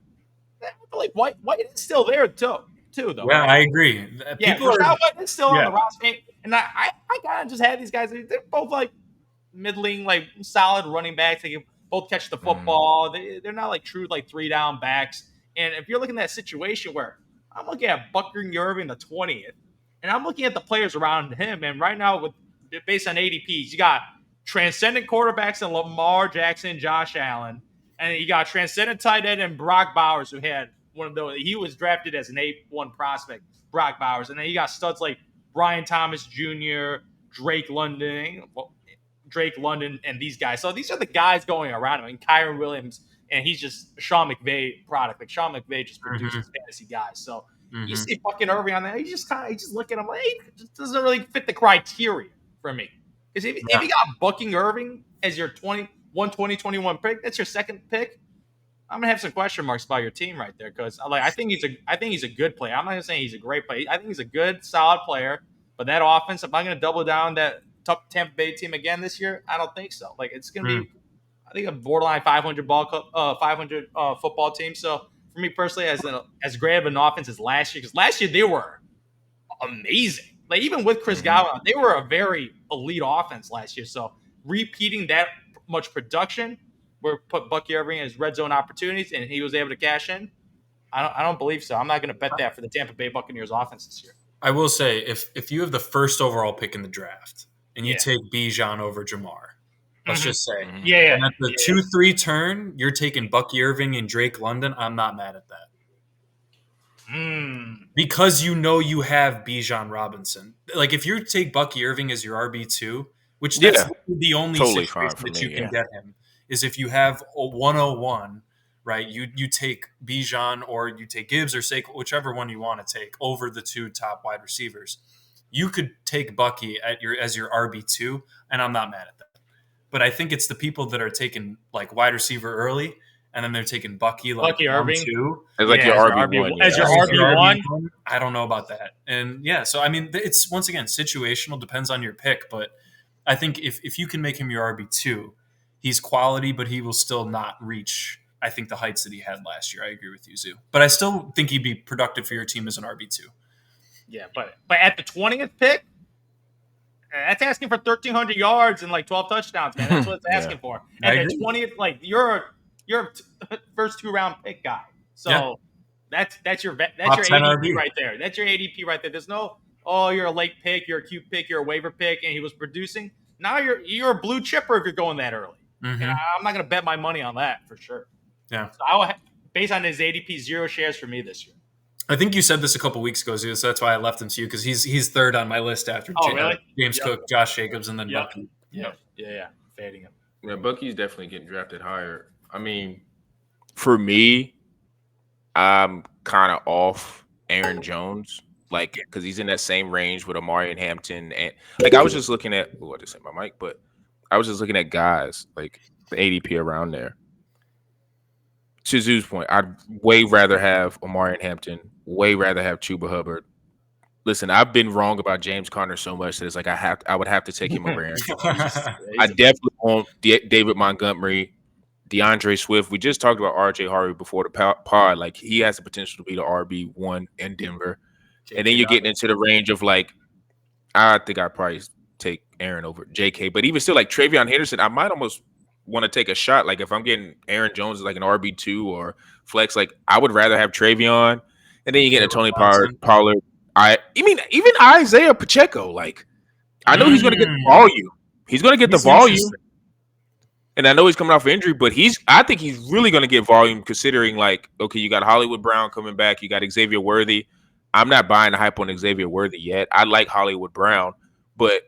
I feel like White is still there too though. Yeah, I agree. White is still on the roster. And I kind of just had these guys. They're both like middling, like solid running backs. They can both catch the football. They're not like true like 3-down backs. And if you're looking at that situation where I'm looking at Bucky Irving the 20th, and I'm looking at the players around him, and right now based on ADPs, you got transcendent quarterbacks in Lamar Jackson, Josh Allen, and you got transcendent tight end and Brock Bowers, who had one of those. He was drafted as an 8-1 prospect, Brock Bowers, and then you got studs like Brian Thomas Jr., Drake London, and these guys. So these are the guys going around him, and Kyron Williams, and he's just a Sean McVay product. Like Sean McVay just produces fantasy guys. So you see fucking Irving on there, you just look at him like, hey, it just doesn't really fit the criteria for me. Because if you got Bucky Irving as your 2021 pick, that's your second pick, I'm gonna have some question marks about your team right there. Because I think he's a good player. I'm not gonna say he's a great player. I think he's a good, solid player. But that offense, am I gonna double down that top Tampa Bay team again this year? I don't think so. Like it's gonna be, I think, a borderline 500 football team. So for me personally, as great of an offense as last year, because last year they were amazing. Like even with Chris Godwin, they were a very elite offense last year. So repeating that much production, where put Bucky Irving in his red zone opportunities, and he was able to cash in. I don't believe so. I'm not going to bet that for the Tampa Bay Buccaneers offense this year. I will say, if you have the first overall pick in the draft and you take Bijan over Jamar, Let's just say. Yeah. And at the 2-3 turn, you're taking Bucky Irving and Drake London. I'm not mad at that. Because you know you have Bijan Robinson. Like if you take Bucky Irving as your RB2, which that's the only totally situation fine for that me, you can get him, is if you have a 101, right? You take Bijan or you take Gibbs or Saquon, whichever one you want to take over the 2 top wide receivers. You could take Bucky as your RB2, and I'm not mad at that. But I think it's the people that are taking like wide receiver early, and then they're taking Bucky Irving 2. As like your RB1. As your RB1? I don't know about that. And so I mean, it's once again situational, depends on your pick. But I think if you can make him your RB2, he's quality, but he will still not reach, I think, the heights that he had last year. I agree with you, Zoo. But I still think he'd be productive for your team as an RB2. Yeah, but at the 20th pick, that's asking for 1,300 yards and like 12 touchdowns, man. That's what it's asking for. At the 20th, like you're a first 2-round pick guy. So that's your ADP right there. That's your ADP right there. There's no, you're a late pick, you're a cute pick, you're a waiver pick, and he was producing. Now you're a blue chipper if you're going that early. Mm-hmm. I'm not going to bet my money on that for sure. Yeah. So I will based on his ADP, 0 shares for me this year. I think you said this a couple weeks ago, Zoo, so that's why I left him to you, because he's third on my list after James Cook, Josh Jacobs, and then Bucky. Yeah. Fading him. Yeah, Bucky's definitely getting drafted higher. I mean, for me, I'm kind of off Aaron Jones, like, because he's in that same range with Amari and Hampton. And like, I was just looking at, I just hit my mic, but I was just looking at guys like the ADP around there. To Zoo's point, I'd way rather have Amari and Hampton, way rather have Chuba Hubbard. Listen, I've been wrong about James Conner so much that it's like I would have to take him over Aaron Jones. I definitely want David Montgomery, DeAndre Swift. We just talked about RJ Harvey before the pod. Like, he has the potential to be the RB1 in Denver. And then you're getting into the range of like, I think I'd probably take Aaron over JK. But even still, like Travion Henderson, I might almost want to take a shot. Like, if I'm getting Aaron Jones as like an RB2 or flex, like I would rather have Travion. And then you get a Tony Pollard. I mean, even Isaiah Pacheco, like, I know he's going to get the volume. He's going to get the volume. And I know he's coming off injury, but I think he's really going to get volume considering, like, okay, you got Hollywood Brown coming back. You got Xavier Worthy. I'm not buying the hype on Xavier Worthy yet. I like Hollywood Brown. But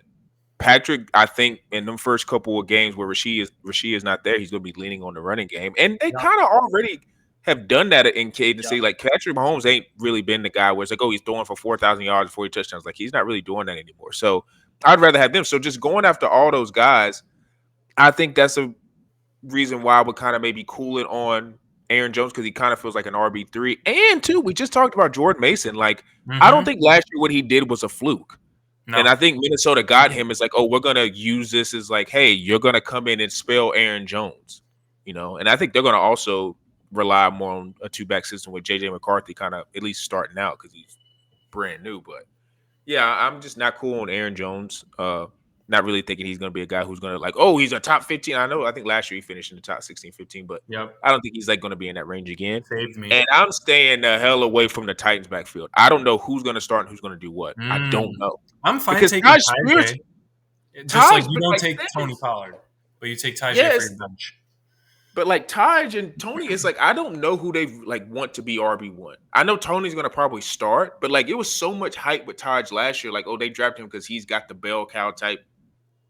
Patrick, I think in them first couple of games where Rasheed is not there, he's going to be leaning on the running game. And they kind of already have done that in Kansas City. Like, Patrick Mahomes ain't really been the guy where it's like, oh, he's throwing for 4,000 yards, 40 touchdowns. Like, he's not really doing that anymore. So I'd rather have them. So just going after all those guys, I think that's a reason why I would kind of maybe cool it on Aaron Jones, because he kind of feels like an RB3. And, two, we just talked about Jordan Mason. Like, I don't think last year what he did was a fluke. No. And I think Minnesota got him. It's like, oh, we're going to use this as like, hey, you're going to come in and spell Aaron Jones, And I think they're going to also rely more on a 2-back system with J.J. McCarthy kind of at least starting out because he's brand new. But, yeah, I'm just not cool on Aaron Jones. Not really thinking he's going to be a guy who's going to like, oh, he's a top 15. I think last year he finished in the top 16, 15, but I don't think he's like going to be in that range again. Save me. And I'm staying the hell away from the Titans backfield. I don't know who's going to start and who's going to do what. I don't know. I'm fine because taking Tajay. Just like you don't take Tony Pollard, but you take Tajay for your bench. But like Taj and Tony, it's like I don't know who they like want to be RB1. I know Tony's gonna probably start, but like it was so much hype with Taj last year. Like, oh, they drafted him because he's got the bell cow type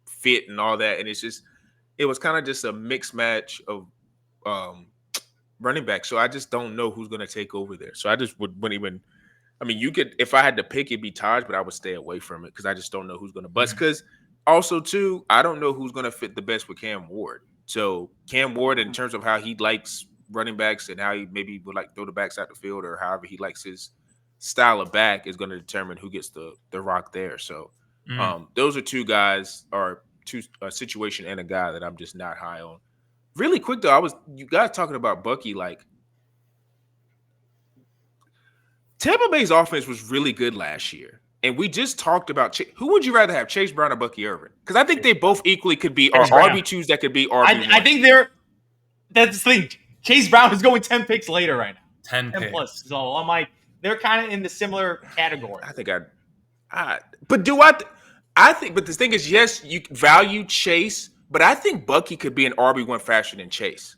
fit and all that, and it was kind of just a mixed match of running back. So I just don't know who's gonna take over there. So I just wouldn't even. I mean, you could if I had to pick, it'd be Taj, but I would stay away from it because I just don't know who's gonna bust. Because also too, I don't know who's gonna fit the best with Cam Ward. So Cam Ward, in terms of how he likes running backs and how he maybe would like throw the backs out the field or however he likes his style of back, is going to determine who gets the rock there. So those are two guys, or a situation and a guy that I'm just not high on. Really quick though, you guys talking about Bucky, like Tampa Bay's offense was really good last year. And we just talked about who would you rather have, Chase Brown or Bucky Irving? Because I think they both equally could be RB2s that could be RB1. I think that's the thing. Chase Brown is going 10 picks later right now. 10 picks. Plus. So I'm like, they're kind of in the similar category. I think but the thing is, yes, you value Chase But I think Bucky could be an RB1 faster than Chase.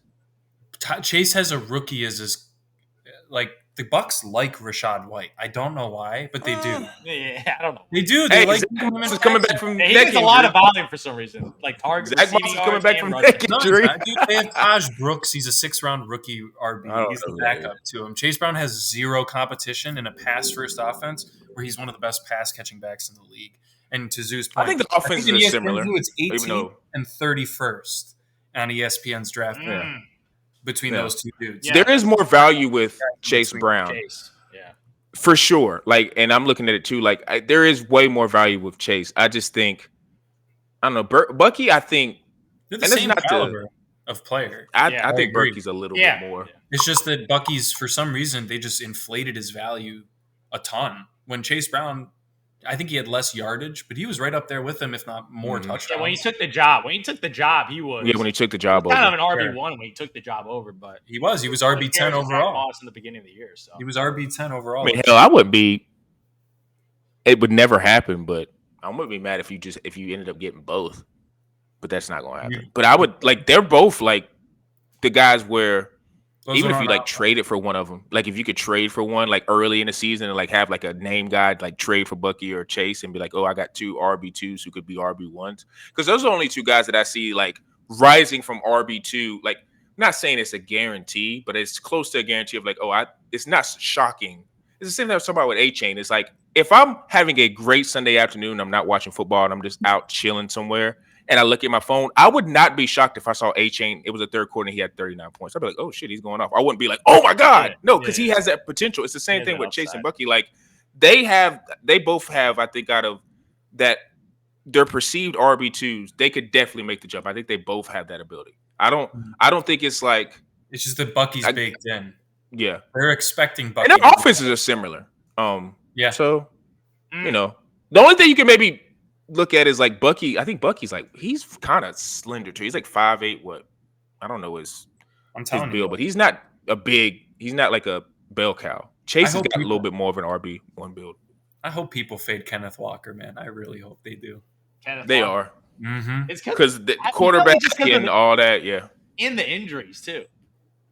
Chase has a rookie as his like the Bucks like Rashad White. I don't know why, but they do. Yeah, I don't know. They do. They Hey, like Zach Moss is coming back from He neck gets a lot injury. of volume for some reason. Like target Zach Moss receiving is yards coming back and from rushing. neck No, injury. dude, they have Taj Brooks. He's a 6th-round rookie RB. I don't He's the know who that backup to him. Chase Brown has zero competition in a pass-first offense where he's one of the best pass-catching backs in the league. And to Zoo's point, I think the offenses in are ESPN similar. it's even 18th though and 31st on ESPN's draft Mm. between those two dudes. Yeah. there is more value with Chase Between Brown. Chase. Yeah. For sure. Like, and I'm looking at it too. Like, there is way more value with Chase. I just think, I don't know, Bucky, I think, They're the and it's same not caliber of player. I Yeah, think agree. Bucky's a little Yeah. bit more. It's just that Bucky's, for some reason, they just inflated his value a ton. When Chase Brown, I think he had less yardage, but he was right up there with him, if not more touchdowns. Yeah, when he took the job, he was Yeah, when he took the job kind of over. an RB1 when he took the job over, but He was RB10 overall. Moss in the beginning of the year. So He was RB10 overall. I mean, hell, I wouldn't be. It would never happen, but I wouldn't be mad if you ended up getting both. But that's not going to happen. But I would like. They're both like the guys where Those even are if you on like traded for one of them, like if you could trade for one like early in the season and like have like a name guy like trade for Bucky or Chase and be like, oh, I got 2 RB2s who could be RB1s, because those are the only 2 guys that I see like rising from RB2. Like, I'm not saying it's a guarantee, but it's close to a guarantee of like, it's not shocking. It's the same thing I was talking about with Achane. It's like if I'm having a great Sunday afternoon, I'm not watching football and I'm just out chilling somewhere, and I look at my phone, I would not be shocked if I saw Achane. It was a third quarter and he had 39 points. I'd be like, oh shit, he's going off. I wouldn't be like, oh my God. No, because he has that potential. It's the same thing with Chase and Bucky. Like they both have, I think, out of that, their perceived RB2s, they could definitely make the jump. I think they both have that ability. I don't think it's like, it's just that Bucky's baked in. Yeah. They're expecting Bucky. And their offenses are similar. Yeah. So, you know, the only thing you can maybe look at is like Bucky. I think Bucky's like, he's kind of slender too. He's like 5'8", what? I don't know his build, but he's not like a bell cow. Chase has got a little bit more of an RB1 build. I hope people fade Kenneth Walker, man. I really hope they do. They are. Mm-hmm. It's because the quarterback and all that, yeah. And the injuries too.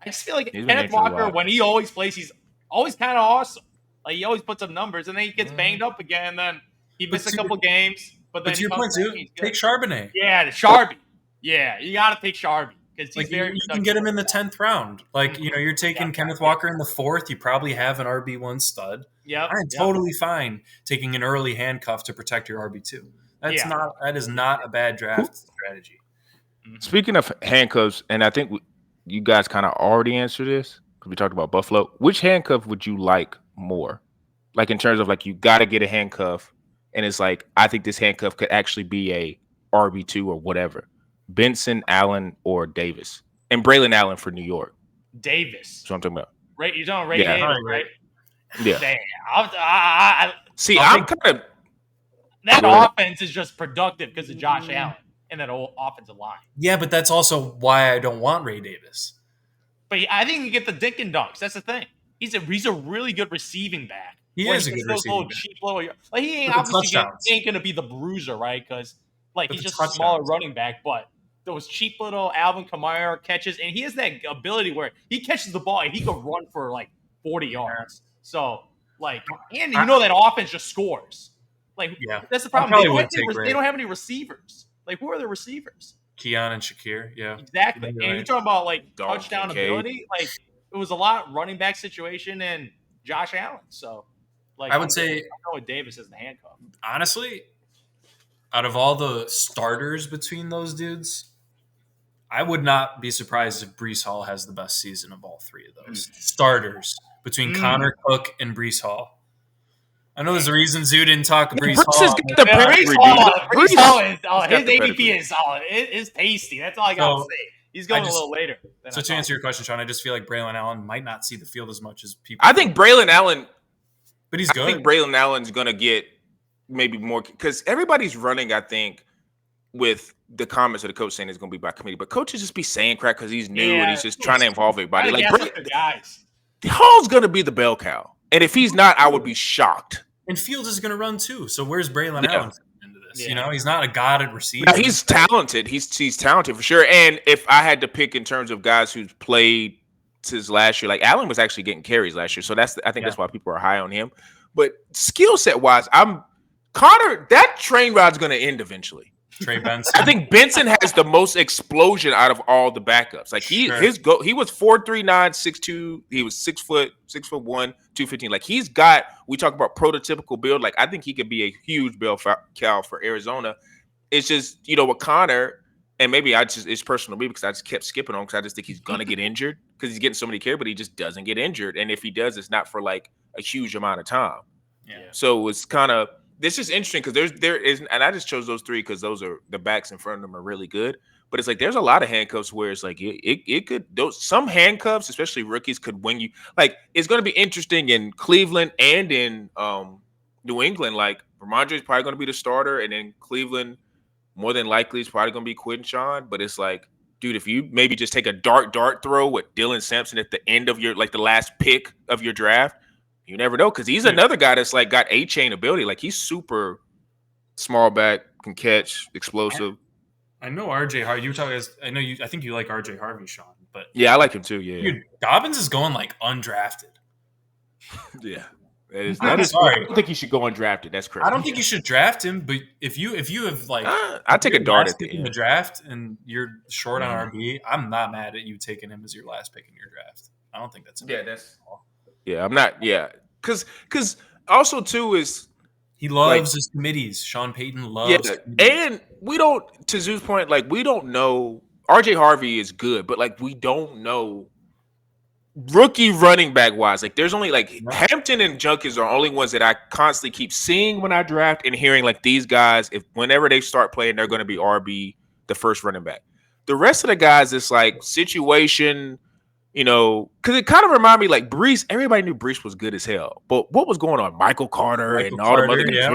I just feel like Kenneth Walker, when he always plays, he's always kind of awesome. Like he always puts up numbers, and then he gets banged up again, and then he missed a couple games. But then to your point, too, take Charbonnet. Yeah, Sharby. Yeah, you got to take Sharby because he's you can get him in the 10th round. Like you're taking Kenneth Walker in the 4th. You probably have an RB1 stud. Yeah, I'm totally fine taking an early handcuff to protect your RB2. That is not a bad draft strategy. Speaking of handcuffs, and I think you guys kind of already answered this because we talked about Buffalo. Which handcuff would you like more? Like in terms of like you got to get a handcuff, and it's like I think this handcuff could actually be a RB2 or whatever. Benson, Allen, or Davis, and Braylon Allen for New York. Davis. That's what I'm talking about. Right, you're talking Davis, right? Yeah. Damn. I'm kind of that offense is just productive because of Josh Allen and that whole offensive line. Yeah, but that's also why I don't want Ray Davis. But I think you get the dink and dunks. That's the thing. He's a really good receiving back. He is a good receiving back. Like he ain't obviously ain't going to be the bruiser, right? Because like he's just a smaller running back, but those cheap little Alvin Kamara catches, and he has that ability where he catches the ball and he can run for like 40 yards. So like, and you know that offense just scores. Like that's the problem. They don't have any receivers. Like who are the receivers? Keon and Shakir, yeah. Exactly. And you're talking about like touchdown ability. Like it was a lot running back situation and Josh Allen. So like I would say I know with Davis as the handcuff. Honestly, out of all the starters between those dudes, I would not be surprised if Breece Hall has the best season of all 3 of those starters between Connor Cook and Breece Hall. I know there's a reason Zoo didn't talk Breece Hall. Breece Hall is his ADP is solid. It's tasty. That's all I got to say. He's going a little later. So to answer your question, Sean, I just feel like Braylon Allen might not see the field as much as people. I think Braylon Allen, but he's good. I think Braylon Allen's going to get maybe more because everybody's running. I think with the comments of the coach saying it's going to be by committee, but coaches just be saying crap because he's new and he's just trying to involve everybody. Like Hall's going to be the bell cow. And if he's not, I would be shocked. And Fields is going to run too. So where's Braylon Allen into this. You know, he's not a god at receiver. Now, he's talented. He's talented for sure. And if I had to pick in terms of guys who's played since last year, like Allen was actually getting carries last year, so I think that's why people are high on him. But skill set wise, Connor. That train ride's going to end eventually. Trey Benson. I think Benson has the most explosion out of all the backups. Like he was 4'3", 6'2". He was 6'1", 215. Like we talk about prototypical build. Like I think he could be a huge bell cow for Arizona. It's just, with Connor, and maybe it's personal to me because I just kept skipping on because I just think he's gonna get injured because he's getting so many carries, but he just doesn't get injured. And if he does, it's not for like a huge amount of time. Yeah. So it's kind of. This is interesting because there is, and I just chose those three because those are the backs in front of them are really good. But it's like there's a lot of handcuffs where it's like it could some handcuffs, especially rookies, could win you. Like it's going to be interesting in Cleveland and in New England. Like Ramondre is probably going to be the starter, and then Cleveland more than likely is probably going to be Quentin Sean. But it's like, dude, if you maybe just take a dart throw with Dylan Sampson at the end of your the last pick of your draft. You never know because he's another guy that's like got Achane ability. Like he's super small back, can catch, explosive. I know RJ Harvey. You were talking. I think you like RJ Harvey, Sean. But yeah, I like him too. Yeah, dude, Dobbins is going like undrafted. Yeah, I'm sorry. I don't think he should go undrafted. That's crazy. I don't think you should draft him. But if you have like, I take a dart at the in end. the draft and you're short on RB. I'm not mad at you taking him as your last pick in your draft. I don't think that's Yeah, I'm not. Yeah, because also too is he loves his committees. Sean Payton loves. Yeah, and we don't. To Zoo's point, like we don't know. RJ Harvey is good, but like we don't know rookie running back wise. Like there's only Hampton and Junkins are only ones that I constantly keep seeing when I draft and hearing like these guys. If whenever they start playing, they're going to be RB, the first running back. The rest of the guys, it's like situation. Because it kind of reminded me like Brees. Everybody knew Brees was good as hell, but what was going on? Michael Carter and all the other guys were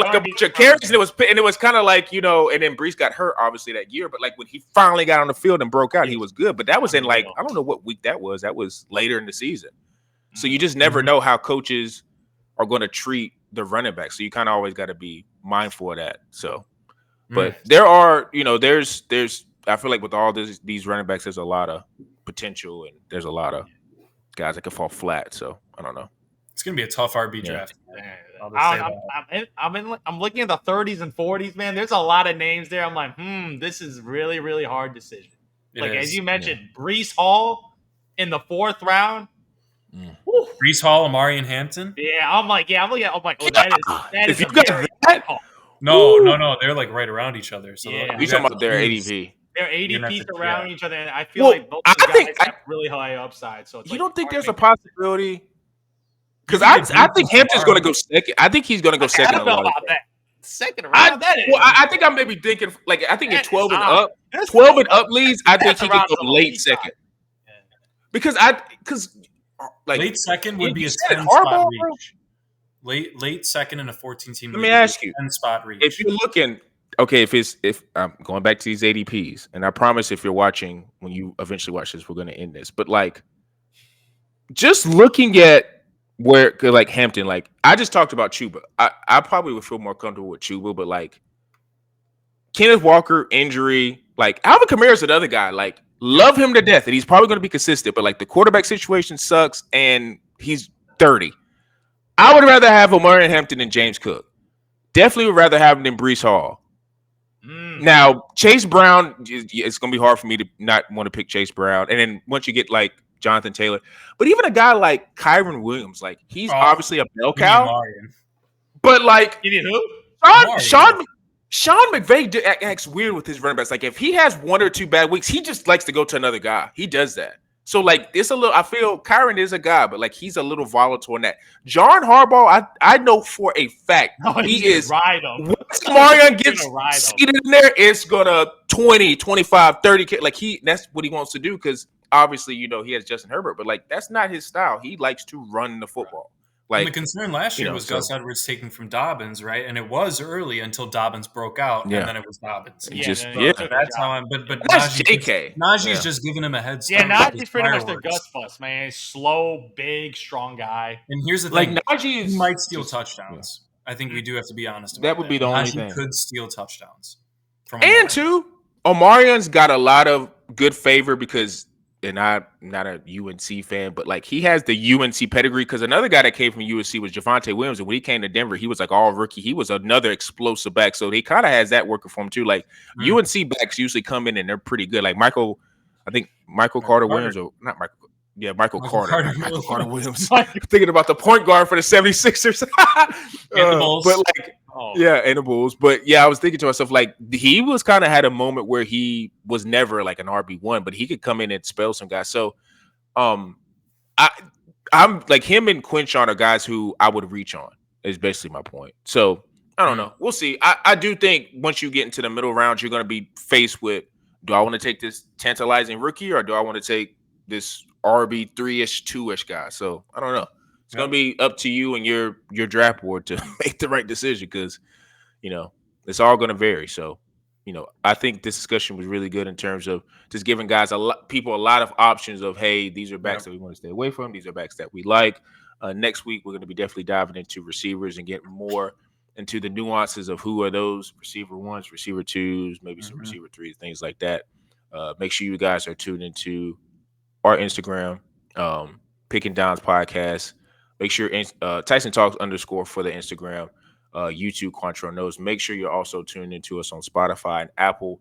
like a bunch of carries, and it was kind of like and then Brees got hurt obviously that year, but like when he finally got on the field and broke out, he was good. But that was in like I don't know what week that was. That was later in the season, so you just never know how coaches are going to treat the running back. So you kind of always got to be mindful of that. So, but there are there's. I feel like with all these running backs, there's a lot of potential, and there's a lot of guys that can fall flat. So I don't know. It's gonna be a tough RB draft. I'm looking at the 30s and 40s, man. There's a lot of names there. I'm like, this is really, really hard decision. As you mentioned, Brees Hall in the 4th round. Brees Hall, Amari, and Hampton. Yeah, I'm looking at. That is if you got that. No, they're like right around each other. So yeah, you're talking about their ADP. They're ADPs around each other, and I feel like both guys have really high upside. So you don't think there's a possibility? Because I think Hampton's going to go second. I think he's going to go second. I don't know about that. Second round. I think I'm maybe thinking like I think in 12 and up, 12 and up leads. I think he could go late second. Because late second would be a 10 spot reach. Late second in a 14 team. Let me ask you, 10 spot reach. If you're looking. Okay, if I'm going back to these ADPs, and I promise if you're watching, when you eventually watch this, we're going to end this. But like, just looking at where like Hampton, like I just talked about Chuba. I probably would feel more comfortable with Chuba, but like Kenneth Walker injury, like Alvin Kamara's another guy. Like love him to death, and he's probably going to be consistent. But like the quarterback situation sucks, and he's 30. I would rather have Omarion Hampton than James Cook. Definitely would rather have him than Brees Hall. Now, Chase Brown, it's going to be hard for me to not want to pick Chase Brown. And then once you get like Jonathan Taylor, but even a guy like Kyron Williams, like he's obviously a bell cow. But like, Sean McVay acts weird with his running backs. Like if he has 1 or 2 bad weeks, he just likes to go to another guy. He does that. So like it's a little. I feel Kyron is a guy, but like he's a little volatile in that. John Harbaugh, I know for a fact he is. Ride him. Once Marion gets seated in there, it's gonna 20, 25, 30. Like that's what he wants to do because obviously he has Justin Herbert, but like that's not his style. He likes to run the football. Like and the concern last year was Gus Edwards taking from Dobbins, right? And it was early until Dobbins broke out, and then it was Dobbins. So that's how I'm. But that's JK. Najee's just giving him a head start. Yeah, Najee's pretty much the Gus bus, man. Slow, big, strong guy. And here's the thing: Najee he might steal touchdowns. I think we do have to be honest about That would be the only Najee thing. could steal touchdowns from And Omarion. two, Omarion's got a lot of good favor because, and I'm not a UNC fan, but like he has the UNC pedigree. Because another guy that came from UNC was Javonte Williams, and when he came to Denver, he was like all rookie. He was another explosive back, so he kind of has that working for him too. Like UNC backs usually come in and they're pretty good. Like Michael Carter Williams, or not Michael. Yeah, Michael Carter Williams. Thinking about the point guard for the 76ers. And the Bulls. But like, yeah, and the Bulls. But yeah, I was thinking to myself, like, he was kind of had a moment where he was never like an RB1, but he could come in and spell some guys. So I'm like him and Quinchon are guys who I would reach on, is basically my point. So I don't know. We'll see. I do think once you get into the middle rounds, you're going to be faced with, do I want to take this tantalizing rookie or do I want to take this RB3-ish, 2-ish guy? So I don't know. It's going to be up to you and your draft board to make the right decision because, it's all going to vary. So, I think this discussion was really good in terms of just giving guys people a lot of options of, hey, these are backs that we want to stay away from. These are backs that we like. Next week, we're going to be definitely diving into receivers and getting more into the nuances of who are those receiver ones, receiver twos, maybe some receiver threes, things like that. Make sure you guys are tuned into our Instagram, Picking Downs Podcast. Make sure Tyson Talks _ for the Instagram, YouTube, Quantro Knows. Make sure you're also tuned into us on Spotify and Apple.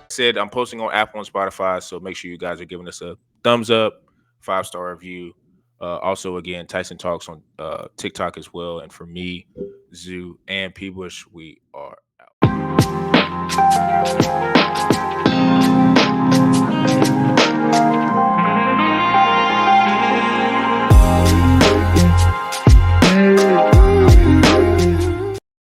Said I'm posting on Apple and Spotify, so make sure you guys are giving us a thumbs up, 5-star review. Also, again, Tyson Talks on TikTok as well. And for me, Zoo, and P. Bush, we are